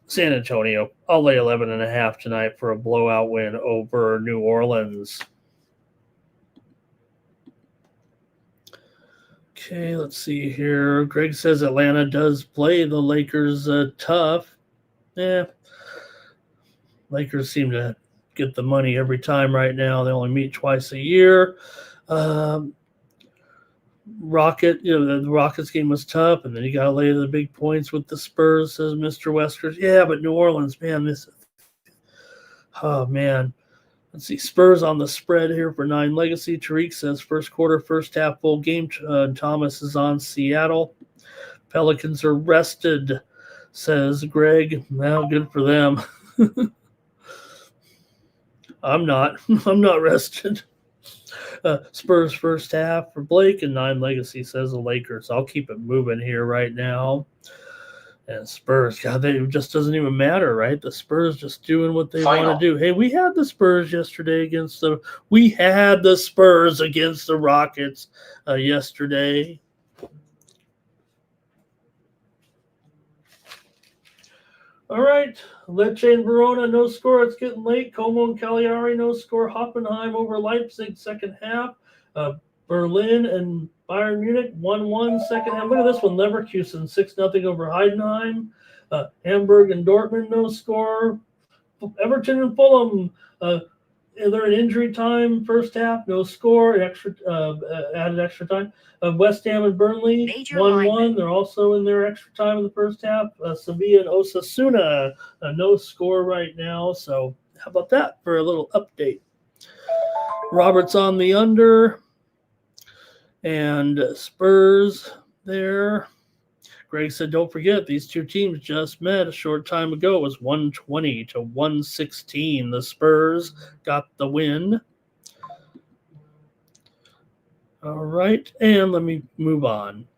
San Antonio. I'll lay 11.5 tonight for a blowout win over New Orleans. Okay, let's see here. Greg says Atlanta does play the Lakers tough. Lakers seem to get the money every time right now. They only meet twice a year. The Rockets game was tough, and then you got to lay the big points with the Spurs, says Mr. Wesker. Yeah, but New Orleans, man, Let's see, Spurs on the spread here for 9 legacy. Tariq says first quarter, first half, full game. Thomas is on Seattle. Pelicans are rested, says Greg. Well, good for them. I'm not rested. Spurs first half for Blake, and 9 legacy, says the Lakers. I'll keep it moving here right now. And Spurs, God, it just doesn't even matter, right? The Spurs just doing what they want to do. Hey, we had the Spurs yesterday against the Rockets yesterday. All right, Lecce and Verona, no score. It's getting late. Como and Cagliari, no score. Hoffenheim over Leipzig, second half. Berlin and Bayern Munich 1-1 second half. Look at this one. Leverkusen 6-0 over Heidenheim. Hamburg and Dortmund no score. Everton and Fulham. They're in injury time. First half no score. Added extra time. West Ham and Burnley 1-1. They're also in their extra time in the first half. Sevilla and Osasuna no score right now. So how about that for a little update? Robert's on the under. And Spurs there. Greg said, don't forget, these two teams just met a short time ago. It was 120 to 116. The Spurs got the win. All right, and let me move on.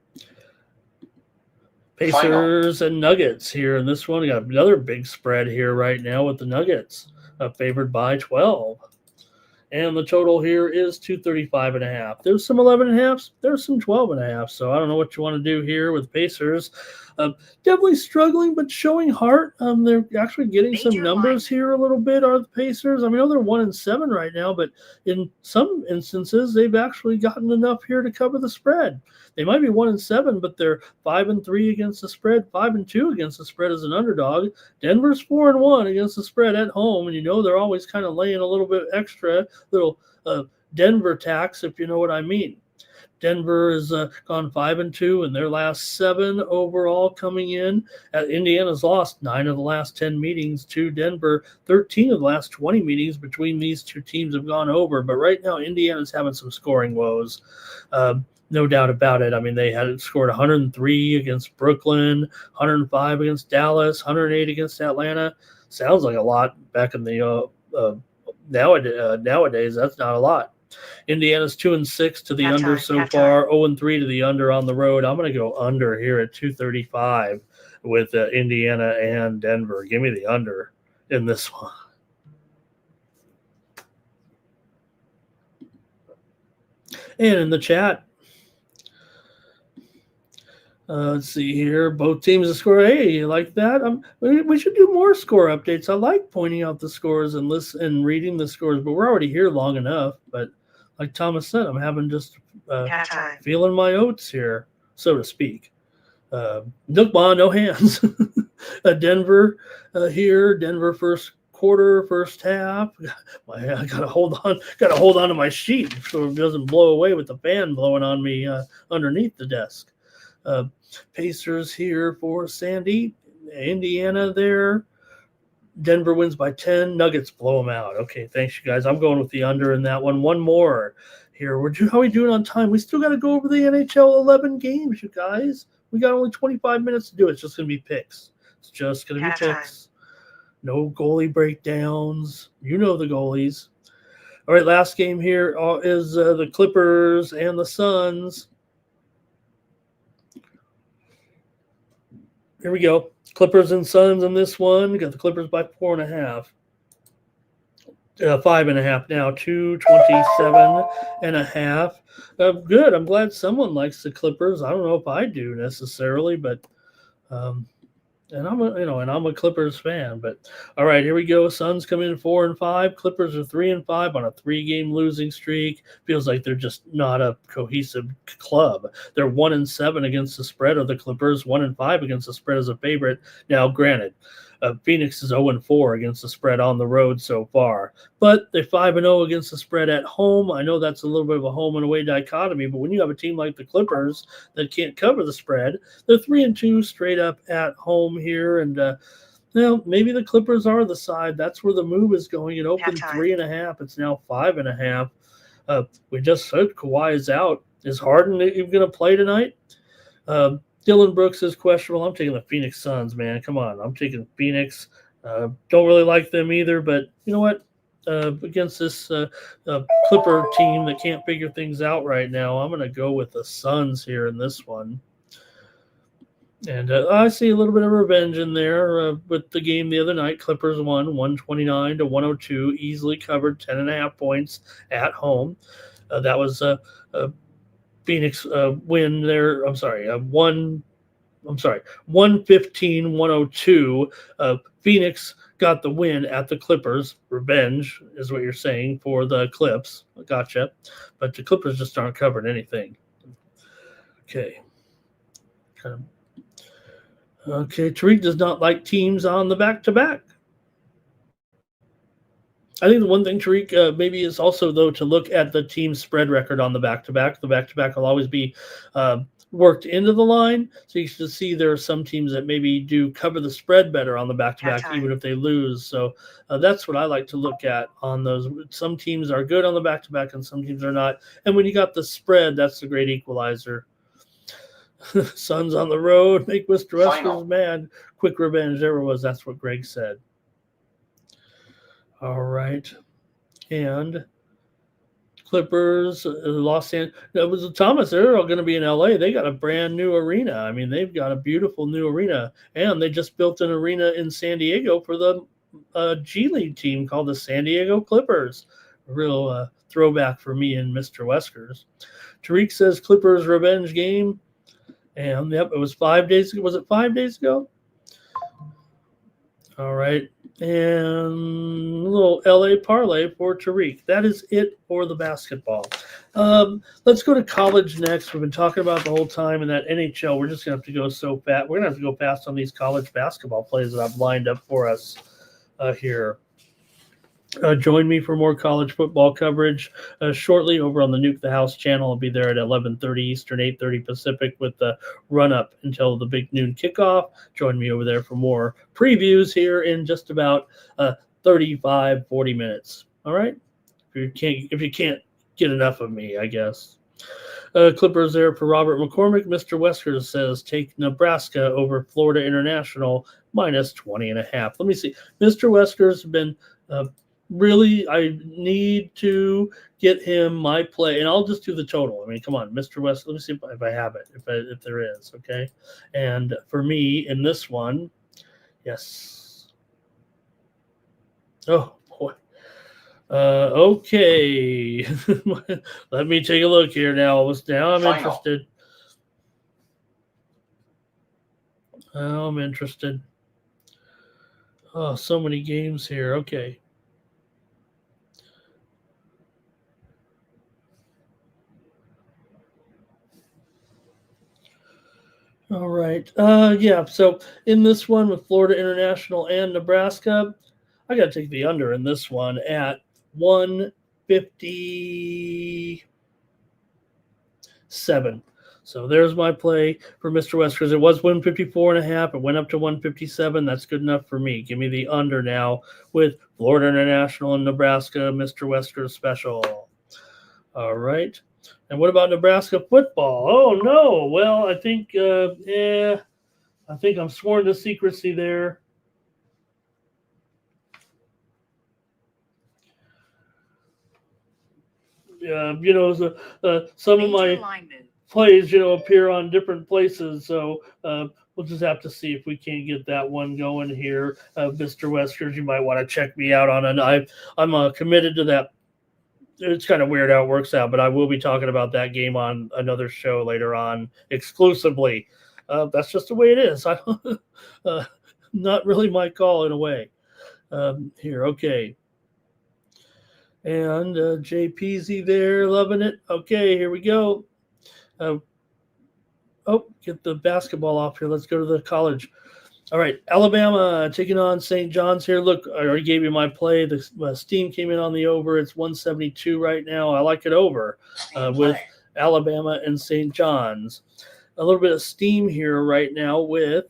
Pacers and Nuggets here in this one. We got another big spread here right now with the Nuggets favored by 12. And the total here is 235.5. There's some 11.5s. There's some 12.5. So I don't know what you want to do here with Pacers. Definitely struggling, but showing heart. They're actually getting some numbers here a little bit, are the Pacers. I mean, I know they're 1-7 right now, but in some instances, they've actually gotten enough here to cover the spread. They might be 1-7, but they're 5-3 against the spread, 5-2 against the spread as an underdog. Denver's 4-1 against the spread at home, and you know they're always kind of laying a little bit extra, little Denver tax, if you know what I mean. Denver has gone 5-2 in their last 7 overall coming in. Indiana's lost 9 of the last 10 meetings to Denver. 13 of the last 20 meetings between these two teams have gone over. But right now, Indiana's having some scoring woes. No doubt about it. I mean, they had scored 103 against Brooklyn, 105 against Dallas, 108 against Atlanta. Sounds like a lot back in the nowadays. That's not a lot. Indiana's 2-6 to the under so far, 0-3 to the under on the road. I'm going to go under here at 235 with Indiana and Denver. Give me the under in this one. And in the chat, let's see here. Both teams have scored. Hey, you like that? We should do more score updates. I like pointing out the scores and reading the scores, but we're already here long enough. But like Thomas said, I'm having just feeling my oats here, so to speak. Nookbah, no hands. Denver here. Denver first quarter, first half. I gotta hold on to my sheet so it doesn't blow away with the fan blowing on me underneath the desk. Pacers here for Sandy. Indiana there. Denver wins by 10. Nuggets blow them out. Okay, thanks, you guys. I'm going with the under in that one. One more here. How are we doing on time? We still got to go over the NHL 11 games, you guys. We got only 25 minutes to do it. It's just going to be picks. It's just going to be picks. No goalie breakdowns. You know the goalies. All right, last game here is the Clippers and the Suns. Here we go. Clippers and Suns in this one. We got the Clippers by 4.5. 5.5 now. 227.5. Good. I'm glad someone likes the Clippers. I don't know if I do necessarily, but and I'm a Clippers fan. But all right, here we go. Suns come in 4-5. Clippers are 3-5 on a 3-game losing streak. Feels like they're just not a cohesive club. They're 1-7 against the spread of the Clippers, 1-5 against the spread as a favorite. Now, granted, Phoenix is 0-4 against the spread on the road so far, but they're 5-0 against the spread at home. I know that's a little bit of a home and away dichotomy, but when you have a team like the Clippers that can't cover the spread, they're 3-2 straight up at home here. And maybe the Clippers are the side. That's where the move is going. It opened 3.5. It's now 5.5. We just said Kawhi is out. Is Harden even going to play tonight? Dylan Brooks is questionable. I'm taking the Phoenix Suns, man. Come on. I'm taking Phoenix. Don't really like them either, but you know what? Against this Clipper team that can't figure things out right now, I'm going to go with the Suns here in this one. And I see a little bit of revenge in there with the game the other night. Clippers won 129-102, easily covered 10.5 points at home. That was Phoenix win there. 115-102. Phoenix got the win at the Clippers. Revenge is what you're saying for the Clips. Gotcha. But the Clippers just aren't covering anything. Okay. Okay, Tariq does not like teams on the back-to-back. I think the one thing, Tariq, maybe is also, though, to look at the team spread record on the back-to-back. The back-to-back will always be worked into the line. So you can see there are some teams that maybe do cover the spread better on the back-to-back, even if they lose. So that's what I like to look at on those. Some teams are good on the back-to-back and some teams are not. And when you got the spread, that's the great equalizer. Suns on the road, make Mr. Westers mad. Quick revenge, there it was. That's what Greg said. All right. And Clippers, Los Angeles. It was Thomas. They're all going to be in LA. They got a brand new arena. I mean, they've got a beautiful new arena. And they just built an arena in San Diego for the G League team called the San Diego Clippers. A real throwback for me and Mr. Weskers. Tariq says Clippers revenge game. And yep, it was 5 days ago. Was it 5 days ago? All right. And a little LA parlay for Tariq. That is it for the basketball. Let's go to college next. We've been talking about the whole time in that NHL. We're just going to have to go so fast. We're going to have to go fast on these college basketball plays that I've lined up for us here. Join me for more college football coverage shortly over on the Nuke the House channel. I'll be there at 11:30 Eastern, 8:30 Pacific with the run-up until the big noon kickoff. Join me over there for more previews here in just about 35, 40 minutes. All right? If you can't get enough of me, I guess. Clippers there for Robert McCormick. Mr. Weskers says take Nebraska over Florida International minus 20.5. Let me see. Mr. Weskers has been really, I need to get him my play, and I'll just do the total. I mean, come on, Mr. West. Let me see if I have it, if there is, okay? And for me in this one, yes. Oh, boy. Okay. Let me take a look here now. Now I'm interested. Oh, I'm interested. Oh, so many games here. Okay. All right. Yeah. So in this one with Florida International and Nebraska, I got to take the under in this one at 157. So there's my play for Mr. Weskers. It was 154.5. It went up to 157. That's good enough for me. Give me the under now with Florida International and Nebraska, Mr. Weskers special. All right. And what about Nebraska football? Oh, no. Well, I think, I think I'm sworn to secrecy there. Some of my plays, appear on different places. So we'll just have to see if we can't get that one going here. Mr. Weskers, you might want to check me out on it. I'm committed to that. It's kind of weird how it works out, but I will be talking about that game on another show later on exclusively. That's just the way it is. Not really my call in a way. Here, okay. And JPZ there, loving it. Okay, here we go. Get the basketball off here. Let's go to the college. All right, Alabama taking on St. John's here. Look, I already gave you my play. The steam came in on the over. It's 172 right now. I like it over with Alabama and St. John's. A little bit of steam here right now with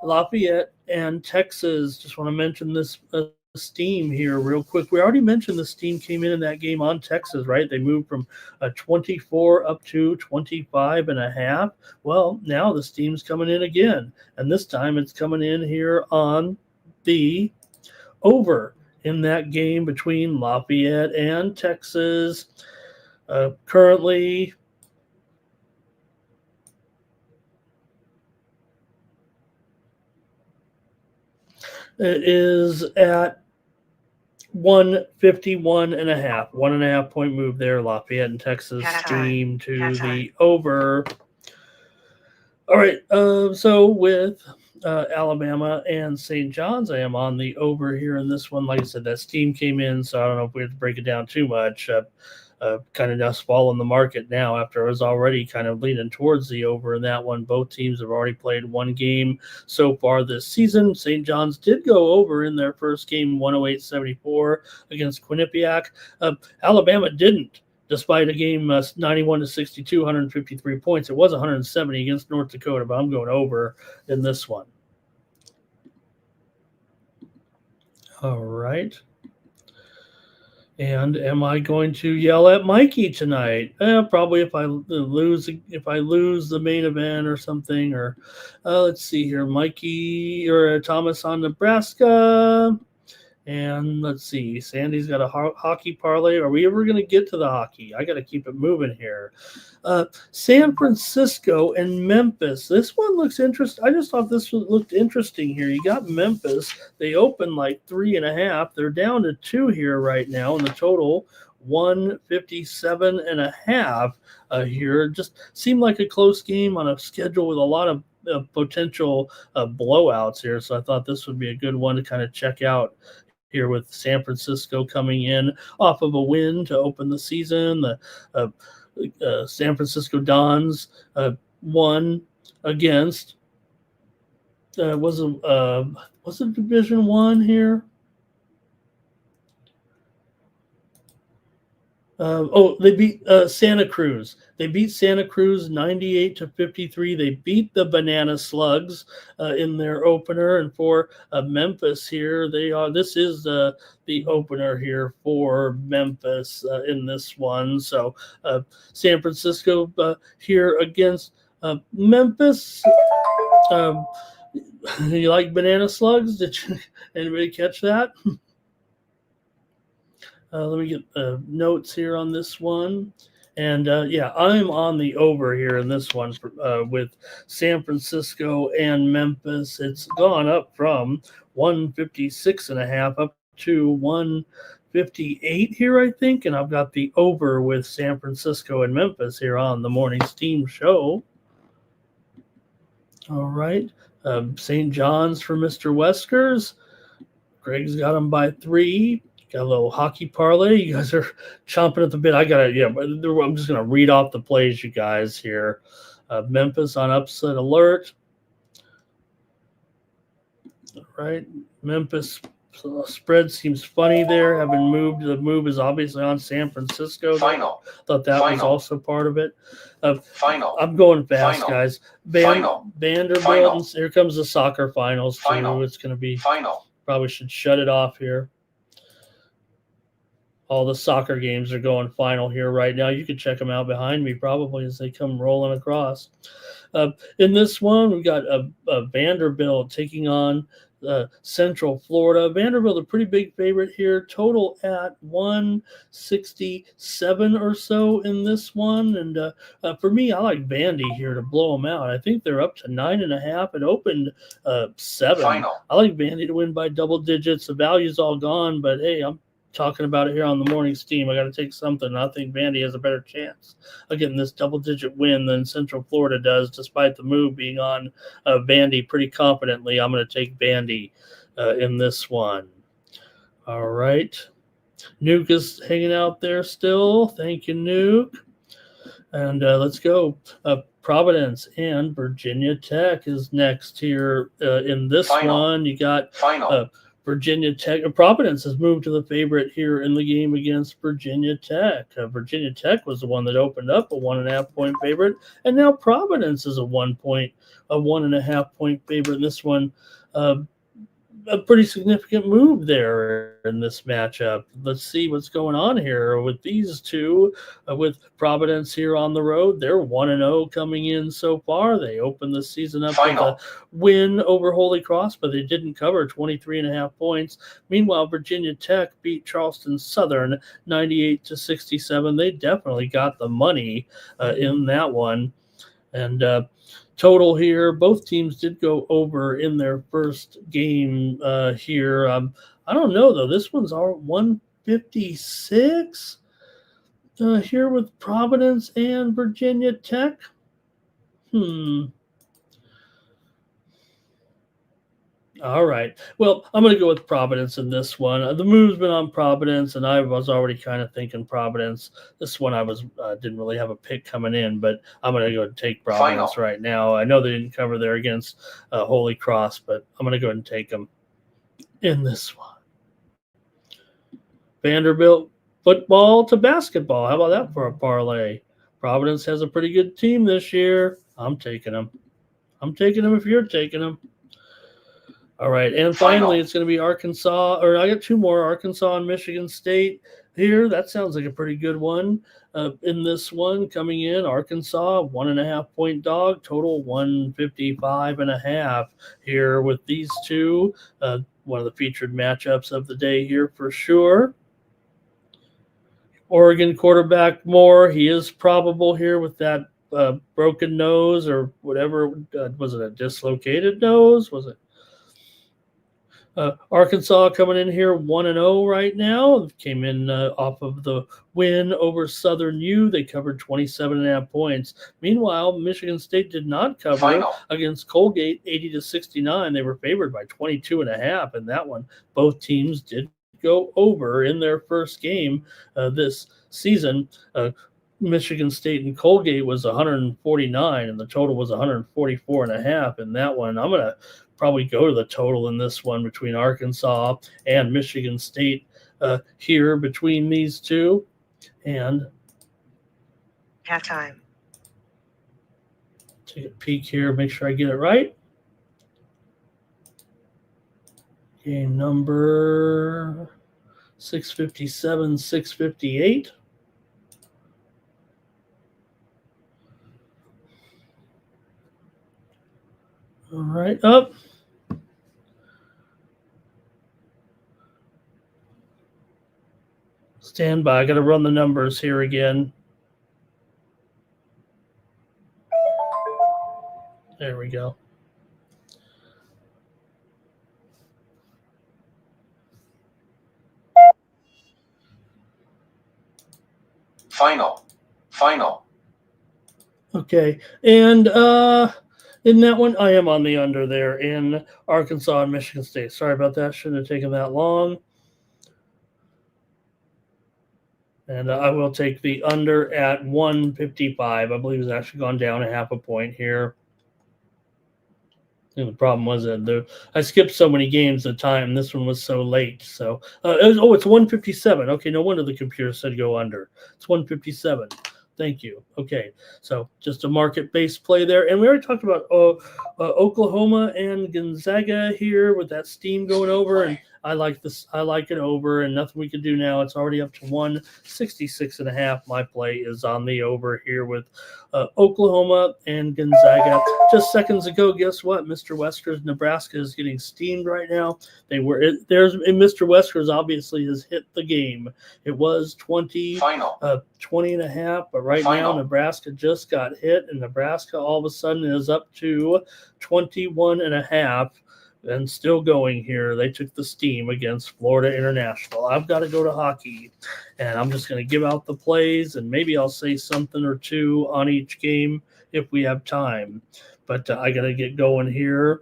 Lafayette and Texas. Just want to mention this steam here real quick. We already mentioned the steam came in that game on Texas, right? They moved from 24 up to 25.5. Well, now the steam's coming in again, and this time it's coming in here on the over in that game between Lafayette and Texas. Currently, it is at 151.5. 1.5 point move there. Lafayette and Texas steam to the over. All right. So with Alabama and St. John's, I am on the over here in this one. Like I said, that steam came in, so I don't know if we have to break it down too much. kind of now swallowing the market now after it was already kind of leaning towards the over in that one. Both teams have already played one game so far this season. St. John's did go over in their first game, 108-74 against Quinnipiac. Alabama didn't. Despite a game 91-62, 153 points, it was 170 against North Dakota, but I'm going over in this one. All right. And am I going to yell at Mikey tonight? Probably if I lose the main event or something. Or let's see here, Mikey or Thomas on Nebraska. And let's see, Sandy's got a hockey parlay. Are we ever going to get to the hockey? I got to keep it moving here. San Francisco and Memphis. This one looks interesting. I just thought this looked interesting here. You got Memphis. They opened like 3.5. They're down to 2 here right now, and the total 157.5 here. Just seemed like a close game on a schedule with a lot of potential blowouts here. So I thought this would be a good one to kind of check out here with San Francisco coming in off of a win to open the season. The San Francisco Dons won against was it Division One here? They beat Santa Cruz. They beat Santa Cruz 98-53. They beat the Banana Slugs in their opener. And for Memphis here, this is the opener here for Memphis in this one. So San Francisco here against Memphis. You like Banana Slugs? Did anybody catch that? Let me get notes here on this one. And, I'm on the over here in this one with San Francisco and Memphis. It's gone up from 156.5 up to 158 here, I think. And I've got the over with San Francisco and Memphis here on the Morning Steam Show. All right. St. John's for Mr. Weskers. Greg's got them by 3. Got a little hockey parlay. You guys are chomping at the bit. I'm just going to read off the plays, you guys, here. Memphis on upset alert. All right. Memphis spread seems funny there. Having moved, the move is obviously on San Francisco. Final. Thought that was also part of it. Final. I'm going fast, guys. Final. Vanderbilt. Final. Here comes the soccer finals, too. Final. It's going to be Final. Probably should shut it off here. All the soccer games are going final here right now. You can check them out behind me probably as they come rolling across. In this one, we've got Vanderbilt taking on Central Florida. Vanderbilt, a pretty big favorite here. Total at 167 or so in this one. And for me, I like Vandy here to blow them out. I think they're up to 9.5. It opened 7. Final. I like Vandy to win by double digits. The value's all gone, but hey, I'm talking about it here on the Morning Steam. I got to take something. I think Vandy has a better chance of getting this double-digit win than Central Florida does, despite the move being on Vandy pretty confidently. I'm going to take Vandy in this one. All right. Nuke is hanging out there still. Thank you, Nuke. And let's go. Providence and Virginia Tech is next here in this one. You got Virginia Tech. Providence has moved to the favorite here in the game against Virginia Tech. Virginia Tech was the one that opened up a 1.5 point favorite, and now Providence is a 1.5 point favorite in this one. A pretty significant move there in this matchup. Let's see what's going on here with these two. With Providence here on the road, they're 1-0 coming in so far. They opened the season up with a win over Holy Cross, but they didn't cover 23.5 points. Meanwhile, Virginia Tech beat Charleston Southern 98-67. They definitely got the money in that one. And total here, both teams did go over in their first game here. I don't know, though. This one's our 156 here with Providence and Virginia Tech. All right. Well, I'm going to go with Providence in this one. The move's been on Providence, and I was already kind of thinking Providence. This one I was didn't really have a pick coming in, but I'm going to go and take Providence right now. I know they didn't cover there against Holy Cross, but I'm going to go ahead and take them in this one. Vanderbilt football to basketball. How about that for a parlay? Providence has a pretty good team this year. I'm taking them. I'm taking them if you're taking them. All right, and finally, it's going to be Arkansas, or I got two more, Arkansas and Michigan State here. That sounds like a pretty good one. In this one, coming in, Arkansas, 1.5-point dog, total 155.5 here with these two. One of the featured matchups of the day here for sure. Oregon quarterback Moore, he is probable here with that broken nose or whatever. Was it a dislocated nose? Was it? Arkansas coming in here 1-0 right now. Came in off of the win over Southern U. They covered 27.5 points. Meanwhile, Michigan State did not cover against Colgate 80-69. They were favored by 22.5 in that one. Both teams did go over in their first game this season. Michigan State and Colgate was 149, and the total was 144.5 in that one. I'm going to probably go to the total in this one between Arkansas and Michigan State here between these two. And halftime. Take a peek here, make sure I get it right. Game number 657, 658. All right, up. Stand by. I got to run the numbers here again. There we go. Final. Okay, and in that one, I am on the under there in Arkansas and Michigan State. Sorry about that. Shouldn't have taken that long. And I will take the under at 155. I believe it's actually gone down 0.5 point here. And the problem was that I skipped so many games at the time. This one was so late. So, it's 157. Okay, no wonder the computer said go under. It's 157. Thank you. Okay, so just a market-based play there. And we already talked about Oklahoma and Gonzaga here with that steam going over. And I like this. I like it over, and nothing we can do now. It's already up to 166.5. My play is on the over here with Oklahoma and Gonzaga. Just seconds ago, guess what? Mr. Wesker's Nebraska is getting steamed right now. Mr. Wesker's obviously has hit the game. It was 20.5, but right now Nebraska just got hit, and Nebraska all of a sudden is up to 21.5. And still going here. They took the steam against Florida International. I've got to go to hockey, and I'm just going to give out the plays, and maybe I'll say something or two on each game if we have time. But I got to get going here.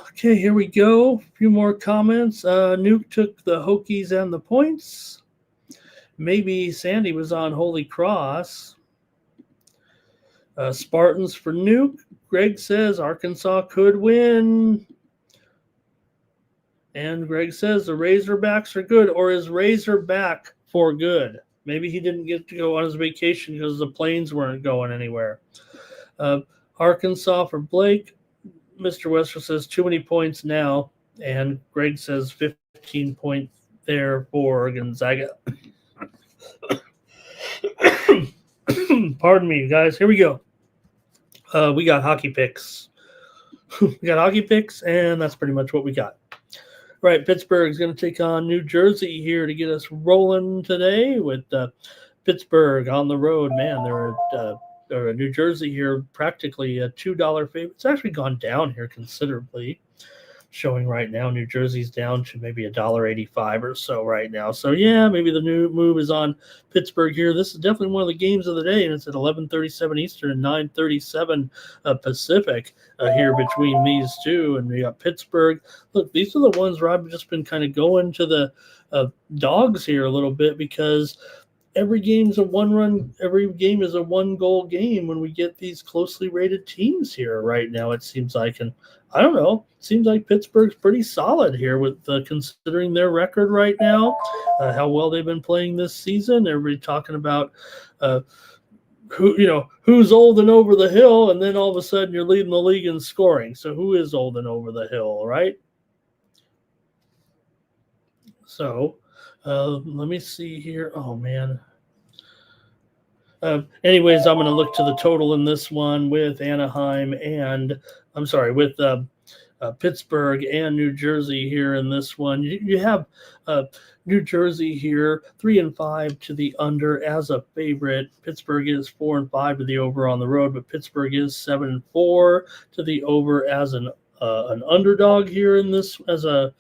Okay, here we go. A few more comments. Nuke took the Hokies and the points. Maybe Sandy was on Holy Cross. Spartans for Nuke. Greg says Arkansas could win. And Greg says the Razorbacks are good. Or is Razorback for good? Maybe he didn't get to go on his vacation because the planes weren't going anywhere. Arkansas for Blake. Mr. Wester says too many points now. And Greg says 15 points there for Gonzaga. Pardon me, guys. Here we go. We got hockey picks. And that's pretty much what we got. Right, Pittsburgh's going to take on New Jersey here to get us rolling today with Pittsburgh on the road. Man, they're New Jersey here practically a $2 favorite. It's actually gone down here considerably. showing right now. New Jersey's down to maybe $1.85 or so right now. So yeah, maybe the new move is on Pittsburgh here. This is definitely one of the games of the day, and it's at 11:37 Eastern and 9:37 Pacific here between these two. And we got Pittsburgh. Look, these are the ones where I've just been kind of going to the dogs here a little bit, because every game is a one-goal game when we get these closely rated teams here right now, it seems like. And I don't know, it seems like Pittsburgh's pretty solid here with considering their record right now, how well they've been playing this season. Everybody talking about who's old and over the hill, and then all of a sudden you're leading the league in scoring. So who is old and over the hill, right? So let me see here. Oh, man. Anyways, I'm going to look to the total in this one with Pittsburgh and New Jersey here in this one. You have New Jersey here 3-5 to the under as a favorite. Pittsburgh is 4-5 to the over on the road, but Pittsburgh is 7-4 to the over as an underdog here in this as an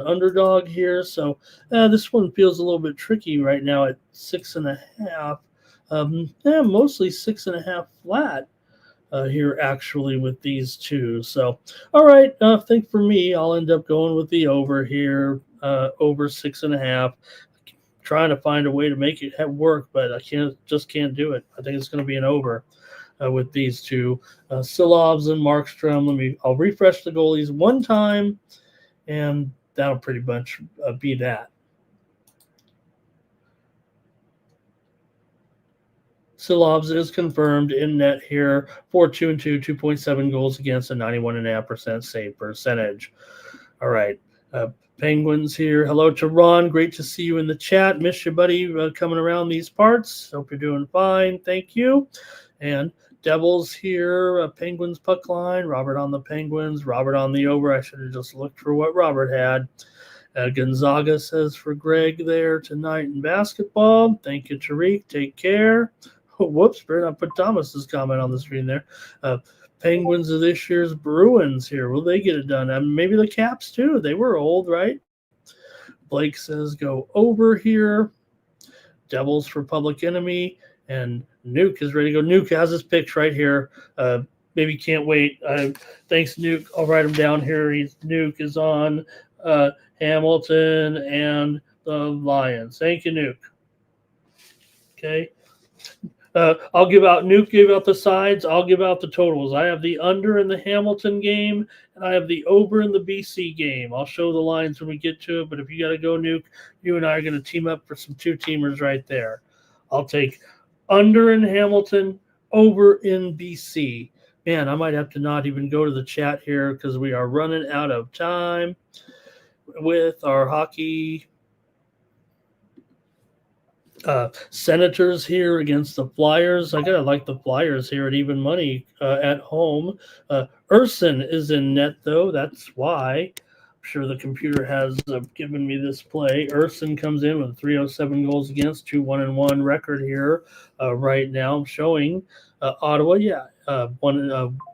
underdog here. So this one feels a little bit tricky right now at 6.5. Mostly 6.5 flat here actually with these two. So, all right, I think for me, I'll end up going with the over here, over 6.5. Trying to find a way to make it work, but I just can't do it. I think it's going to be an over with these two, Silovs and Markstrom. I'll refresh the goalies one time, and that'll pretty much be that. Silovs is confirmed in net here, 4-2-2, 2.7 goals against, a 91.5% save percentage. All right, Penguins here. Hello to Ron. Great to see you in the chat. Miss you, buddy, coming around these parts. Hope you're doing fine. Thank you. And Devils here, Penguins puck line. Robert on the Penguins, Robert on the over. I should have just looked for what Robert had. Gonzaga says for Greg there tonight in basketball. Thank you, Tariq. Take care. Oh, whoops, better not put Thomas's comment on the screen there. Penguins of this year's Bruins here. Will they get it done? Maybe the Caps too. They were old, right? Blake says go over here. Devils for Public Enemy. And Nuke is ready to go. Nuke has his picks right here. Maybe can't wait. Thanks, Nuke. I'll write him down here. Nuke is on Hamilton and the Lions. Thank you, Nuke. Okay. I'll give out the sides. I'll give out the totals. I have the under in the Hamilton game, and I have the over in the BC game. I'll show the lines when we get to it, but if you got to go, Nuke, you and I are going to team up for some two-teamers right there. I'll take under in Hamilton, over in BC. Man, I might have to not even go to the chat here because we are running out of time with our hockey Senators here against the Flyers. I gotta like the Flyers here at even money at home. Urson is in net though. That's why. I'm sure the computer has given me this play. Urson comes in with 307 goals against, 2-1-1 record here right now. I'm showing Ottawa.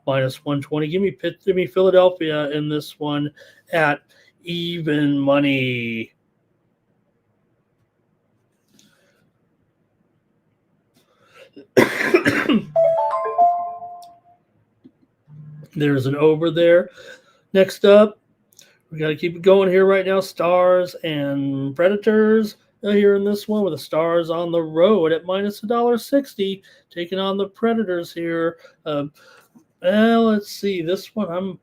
Minus 120. Give me Philadelphia in this one at even money. There's an over there. Next up, we got to keep it going here right now. Stars and Predators here in this one with the Stars on the road at minus $1.60, taking on the Predators here. Let's see. This one, I'm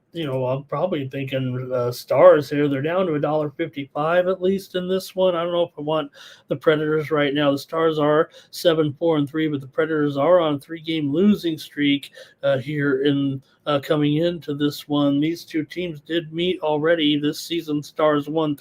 probably thinking Stars here. They're down to $1.55 at least in this one. I don't know if I want the Predators right now. The Stars are 7-4-3, but the Predators are on a 3-game losing streak here in coming into this one. These two teams did meet already this season. Stars won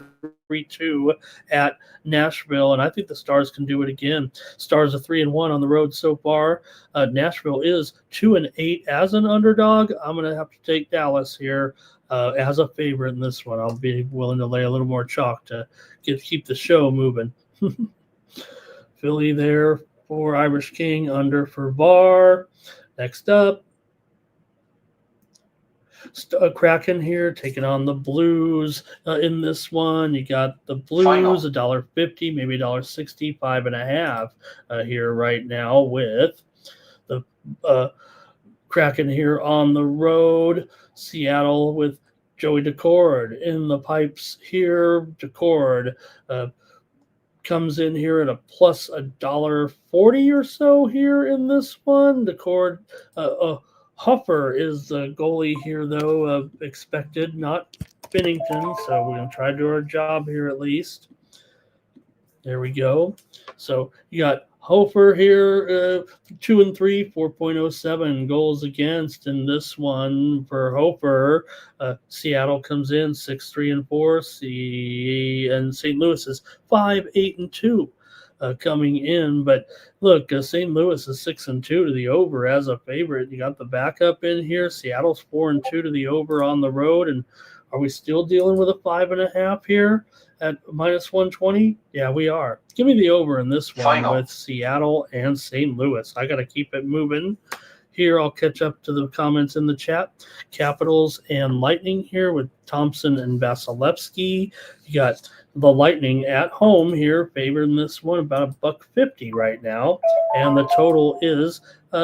3-2 at Nashville, and I think the Stars can do it again. Stars are 3-1 on the road so far. Nashville is 2-8 as an underdog. I'm going to have to take Dallas here as a favorite in this one. I'll be willing to lay a little more chalk to keep the show moving. Philly there for Irish King, under for VAR. Next up, Kraken here taking on the Blues in this one. You got the Blues Final. $1.50, maybe $1.60, 5.5 here right now with the Kraken here on the road. Seattle with Joey Decord in the pipes here. Decord comes in here at a plus $1.40 or so here in this one. Decord, Huffer is the goalie here, though, expected, not Bennington. So we're going to try to do our job here at least. There we go. So you got Hofer here, 2 and 3, 4.07 goals against in this one for Hofer. Seattle comes in 6, 3 and 4. And St. Louis is 5, 8 and 2 coming in. But look, St. Louis is 6 and 2 to the over as a favorite. You got the backup in here. Seattle's 4 and 2 to the over on the road. And are we still dealing with a 5.5 here at minus 120? Yeah, we are. Give me the over in this one Final. with Seattle and St. Louis. I got to keep it moving here. I'll catch up to the comments in the chat. Capitals and Lightning here with Thompson and Vasilevsky. You got the Lightning at home here, favored in this one about $1.50 right now, and the total is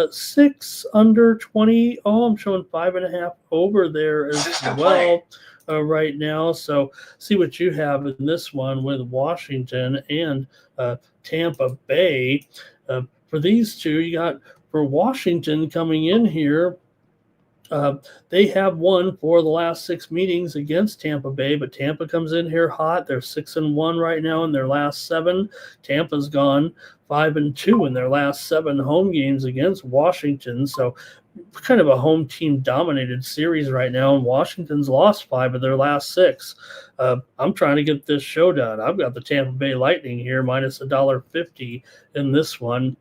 6 under 20. Oh, I'm showing 5.5 over there as System well. Right now. So see what you have in this one with Washington and Tampa Bay. For these two, you got for Washington coming in here. They have won 4 of the last 6 meetings against Tampa Bay, but Tampa comes in here hot. They're 6 and 1 right now in their last 7. Tampa's gone 5 and 2 in their last 7 home games against Washington. So kind of a home team dominated series right now, and Washington's lost 5 of their last 6. I'm trying to get this showdown. I've got the Tampa Bay Lightning here minus $1.50 in this one.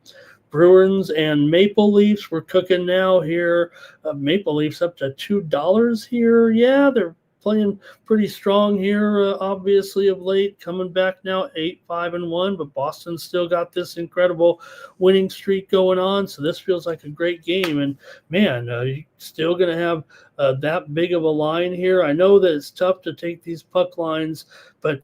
Bruins and Maple Leafs, we're cooking now here. Maple Leafs up to $2 here. Yeah, they're playing pretty strong here, obviously, of late. Coming back now 8, 5 and 1, but Boston's still got this incredible winning streak going on. So this feels like a great game. And man, you're still going to have that big of a line here. I know that it's tough to take these puck lines, but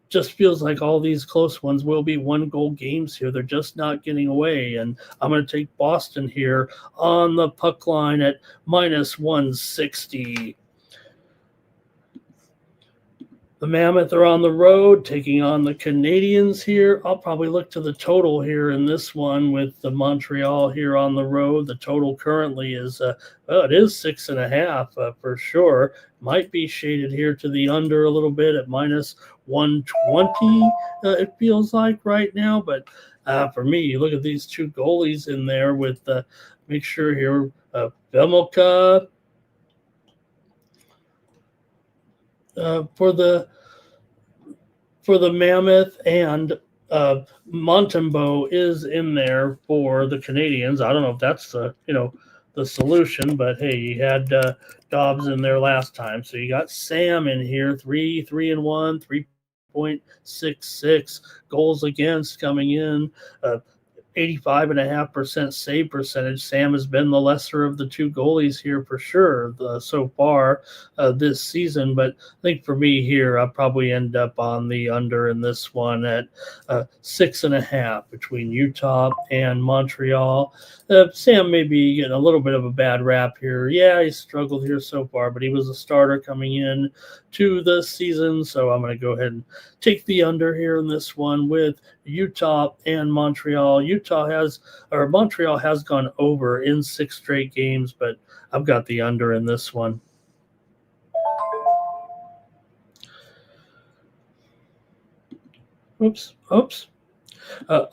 just feels like all these close ones will be 1-goal games here. They're just not getting away. And I'm going to take Boston here on the puck line at minus 160. The Mammoth are on the road, taking on the Canadians here. I'll probably look to the total here in this one with the Montreal here on the road. The total currently is, it is 6.5 for sure. Might be shaded here to the under a little bit at minus 120, it feels like right now. But for me, you look at these 2 goalies in there with, make sure here, Vemmelka, for the Mammoth, and Montembeault is in there for the Canadians. I don't know if that's the solution, but hey, you had Dobbs in there last time, so you got Sam in here, 3 and 1, 3.66 goals against coming in. 85.5% save percentage. Sam has been the lesser of the 2 goalies here for sure so far this season. But I think for me here, I'll probably end up on the under in this one at 6.5 between Utah and Montreal. Sam may be getting a little bit of a bad rap here. Yeah, he struggled here so far, but he was a starter coming in to the season. So I'm going to go ahead and take the under here in this one with Utah and Montreal. Montreal has gone over in 6 straight games, but I've got the under in this one. Oops.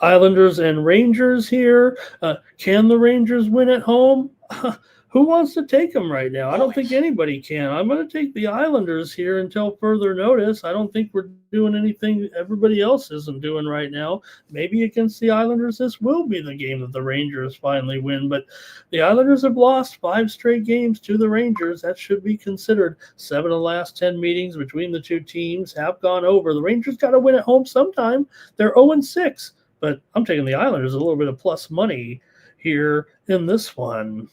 Islanders and Rangers here. Can the Rangers win at home? Who wants to take them right now? I don't think anybody can. I'm going to take the Islanders here until further notice. I don't think we're doing anything everybody else isn't doing right now. Maybe against the Islanders, this will be the game that the Rangers finally win. But the Islanders have lost 5 straight games to the Rangers. That should be considered. 7 of the last 10 meetings between the 2 teams have gone over. The Rangers got to win at home sometime. They're 0-6. But I'm taking the Islanders a little bit of plus money here in this one.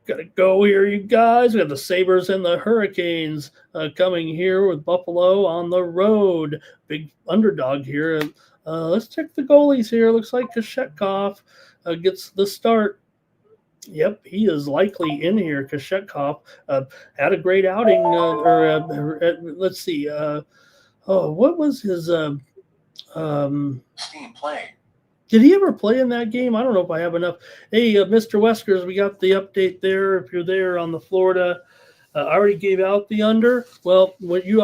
Gotta go here, you guys. We got the Sabres and the Hurricanes coming here with Buffalo on the road. Big underdog here. Let's check the goalies here. Looks like Kashetkov gets the start. Yep, he is likely in here. Kashetkov had a great outing. Let's see. What was his Steam play. Did he ever play in that game? I don't know if I have enough. Hey, Mr. Weskers, we got the update there. If you're there on the Florida, I already gave out the under. Well, when you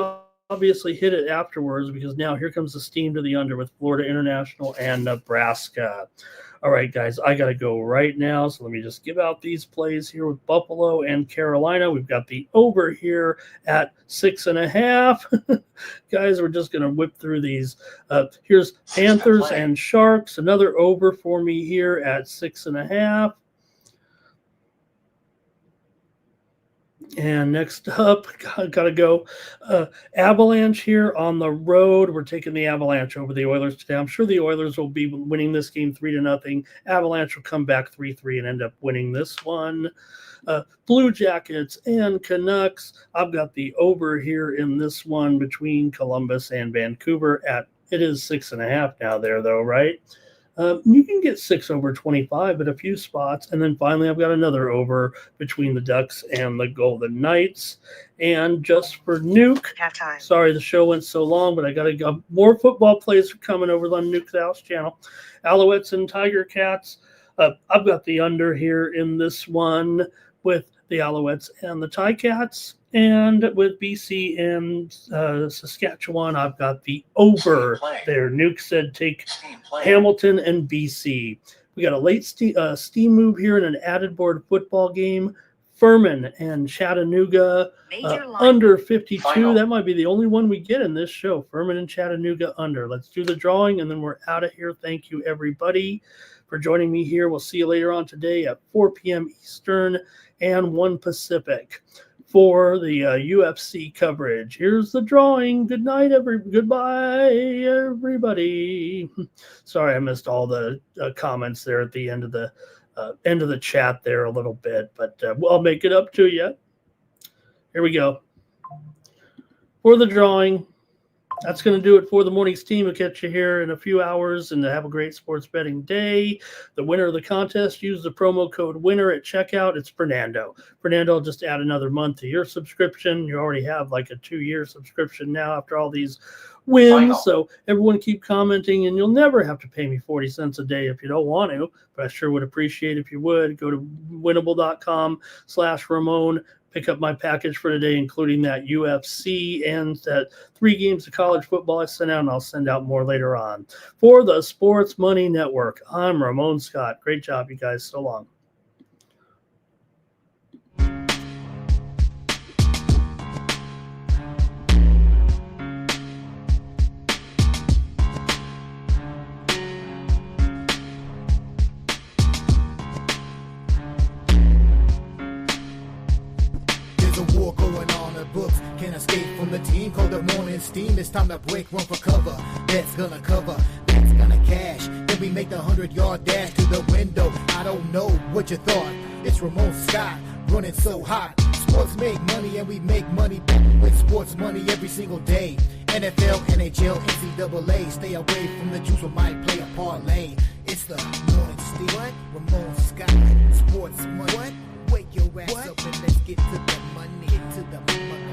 obviously hit it afterwards, because now here comes the steam to the under with Florida International and Nebraska. All right, guys, I got to go right now. So let me just give out these plays here with Buffalo and Carolina. We've got the over here at 6.5. Guys, we're just going to whip through these. Here's Panthers and Sharks. Another over for me here at 6.5. And next up, got to go Avalanche here on the road. We're taking the Avalanche over the Oilers today. I'm sure the Oilers will be winning this game 3-0. Avalanche will come back 3-3 and end up winning this one. Blue Jackets and Canucks. I've got the over here in this one between Columbus and Vancouver it is 6.5 now there though, right? You can get 6 over 25 at a few spots. And then finally, I've got another over between the Ducks and the Golden Knights. And just for Nuke, halftime. Sorry the show went so long, but I got to go. More football plays are coming over on Nuke's House channel. Alouettes and Tiger Cats. I've got the under here in this one with the Alouettes and the Ticats. And with BC and Saskatchewan, I've got the over there. Nuke said take Hamilton and BC. We got a late steam move here in an added board football game. Furman and Chattanooga under 52. Final. That might be the only one we get in this show. Furman and Chattanooga under. Let's do the drawing, and then we're out of here. Thank you, everybody, for joining me here. We'll see you later on today at 4 p.m. Eastern and 1 Pacific for the UFC coverage. Here's the drawing. Good night, goodbye, everybody. Sorry, I missed all the comments there at the end of the chat there a little bit, but I'll make it up to you. Here we go. For the drawing, that's going to do it for the morning's team. We'll catch you here in a few hours and have a great sports betting day. The winner of the contest, use the promo code WINNER at checkout. It's Fernando. Fernando will just add another month to your subscription. You already have like a 2-year subscription now after all these wins. Final. So everyone keep commenting, and you'll never have to pay me 40 cents a day if you don't want to, but I sure would appreciate if you would. Go to winnable.com/Ramon. Pick up my package for today, including that UFC and that 3 games of college football I sent out, and I'll send out more later on. For the Sports Money Network, I'm Ramon Scott. Great job, you guys. So long. The team called the morning steam. It's time to break, run for cover. That's gonna cover, that's gonna cash. Then we make the 100-yard dash to the window. I don't know what you thought. It's Ramon Scott running so hot. Sports make money and we make money with sports money every single day. NFL, NHL, NCAA. Stay away from the juice, we might play a parlay. It's the morning steam. What? Ramon Scott. Sports money. What? Wake your ass up and let's get to the money. Get to the money.